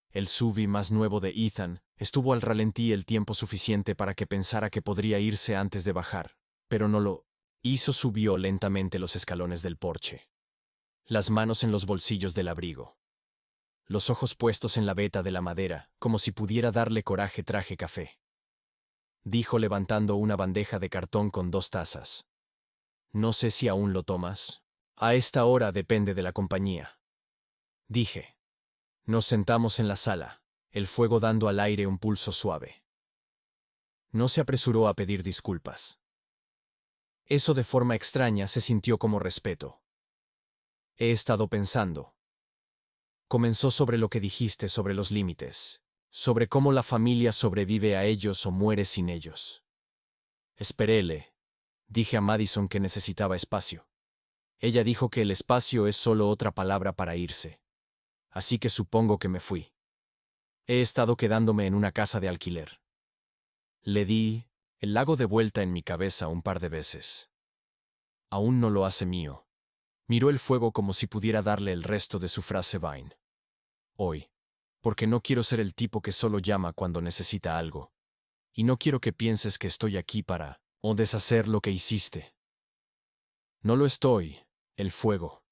El SUV más nuevo de Ethan estuvo al ralentí el tiempo suficiente para que pensara que podría irse antes de bajar, pero no lo hizo. Subió lentamente los escalones del porche, las manos en los bolsillos del abrigo, los ojos puestos en la veta de la madera, como si pudiera darle coraje. Traje café, dijo levantando una bandeja de cartón con 2 tazas. No sé si aún lo tomas. A esta hora depende de la compañía. Dije. Nos sentamos en la sala, el fuego dando al aire un pulso suave. No se apresuró a pedir disculpas. Eso de forma extraña se sintió como respeto. He estado pensando. Comenzó sobre lo que dijiste sobre los límites, sobre cómo la familia sobrevive a ellos o muere sin ellos. Esperéle. Dije a Madison que necesitaba espacio. Ella dijo que el espacio es solo otra palabra para irse. Así que supongo que me fui. He estado quedándome en una casa de alquiler. Le di el lago de vuelta en mi cabeza un par de veces. Aún no lo hace mío. Miró el fuego como si pudiera darle el resto de su frase Vine. Hoy. Porque no quiero ser el tipo que solo llama cuando necesita algo. Y no quiero que pienses que estoy aquí para o deshacer lo que hiciste. No lo estoy. El fuego.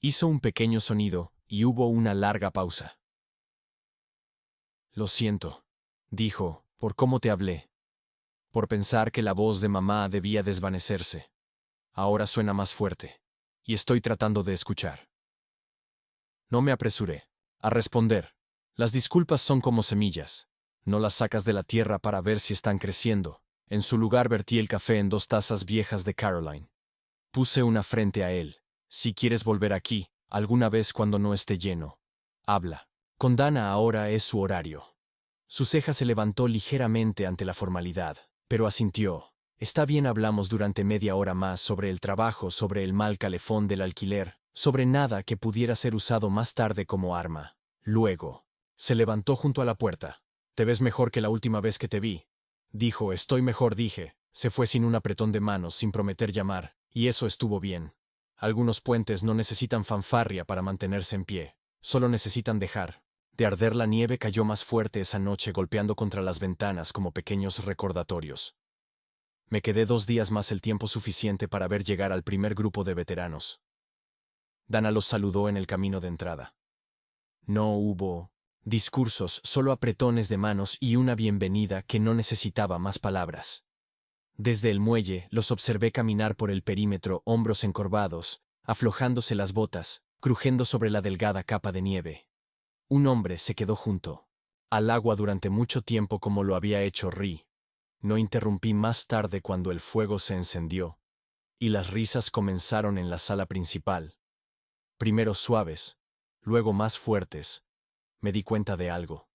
Hizo un pequeño sonido y hubo una larga pausa. Lo siento, dijo, por cómo te hablé. Por pensar que la voz de mamá debía desvanecerse. Ahora suena más fuerte. Y estoy tratando de escuchar. No me apresuré a responder. Las disculpas son como semillas. No las sacas de la tierra para ver si están creciendo. En su lugar vertí el café en 2 tazas viejas de Caroline. Puse una frente a él. Si quieres volver aquí, alguna vez cuando no esté lleno, habla. Con Dana ahora es su horario. Su ceja se levantó ligeramente ante la formalidad, pero asintió. Está bien, hablamos durante media hora más sobre el trabajo, sobre el mal calefón del alquiler, sobre nada que pudiera ser usado más tarde como arma. Luego, se levantó junto a la puerta. Te ves mejor que la última vez que te vi. Dijo, estoy mejor, dije. Se fue sin un apretón de manos, sin prometer llamar, y eso estuvo bien. Algunos puentes no necesitan fanfarria para mantenerse en pie, solo necesitan dejar de arder. La nieve cayó más fuerte esa noche, golpeando contra las ventanas como pequeños recordatorios. Me quedé 2 días más, el tiempo suficiente para ver llegar al primer grupo de veteranos. Dana los saludó en el camino de entrada. No hubo discursos, solo apretones de manos y una bienvenida que no necesitaba más palabras. Desde el muelle los observé caminar por el perímetro, hombros encorvados, aflojándose las botas, crujiendo sobre la delgada capa de nieve. Un hombre se quedó junto al agua durante mucho tiempo como lo había hecho Ri. No interrumpí más tarde cuando el fuego se encendió y las risas comenzaron en la sala principal. Primero suaves, luego más fuertes. Me di cuenta de algo.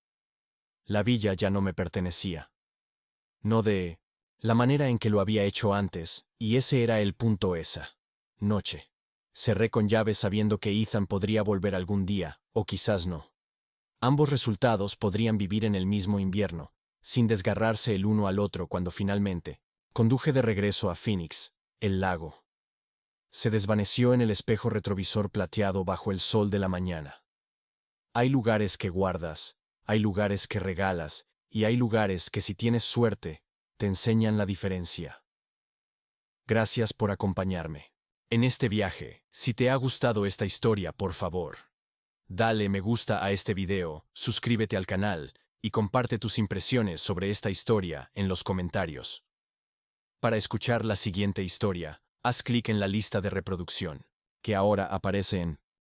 La villa ya no me pertenecía. No de la manera en que lo había hecho antes, y ese era el punto esa noche. Cerré con llave sabiendo que Ethan podría volver algún día, o quizás no. Ambos resultados podrían vivir en el mismo invierno, sin desgarrarse el uno al otro. Cuando finalmente conduje de regreso a Phoenix, el lago se desvaneció en el espejo retrovisor plateado bajo el sol de la mañana. Hay lugares que guardas, hay lugares que regalas, y hay lugares que, si tienes suerte, te enseñan la diferencia. Gracias por acompañarme en este viaje. Si te ha gustado esta historia, por favor, dale me gusta a este video, suscríbete al canal y comparte tus impresiones sobre esta historia en los comentarios. Para escuchar la siguiente historia, haz clic en la lista de reproducción, que ahora aparece en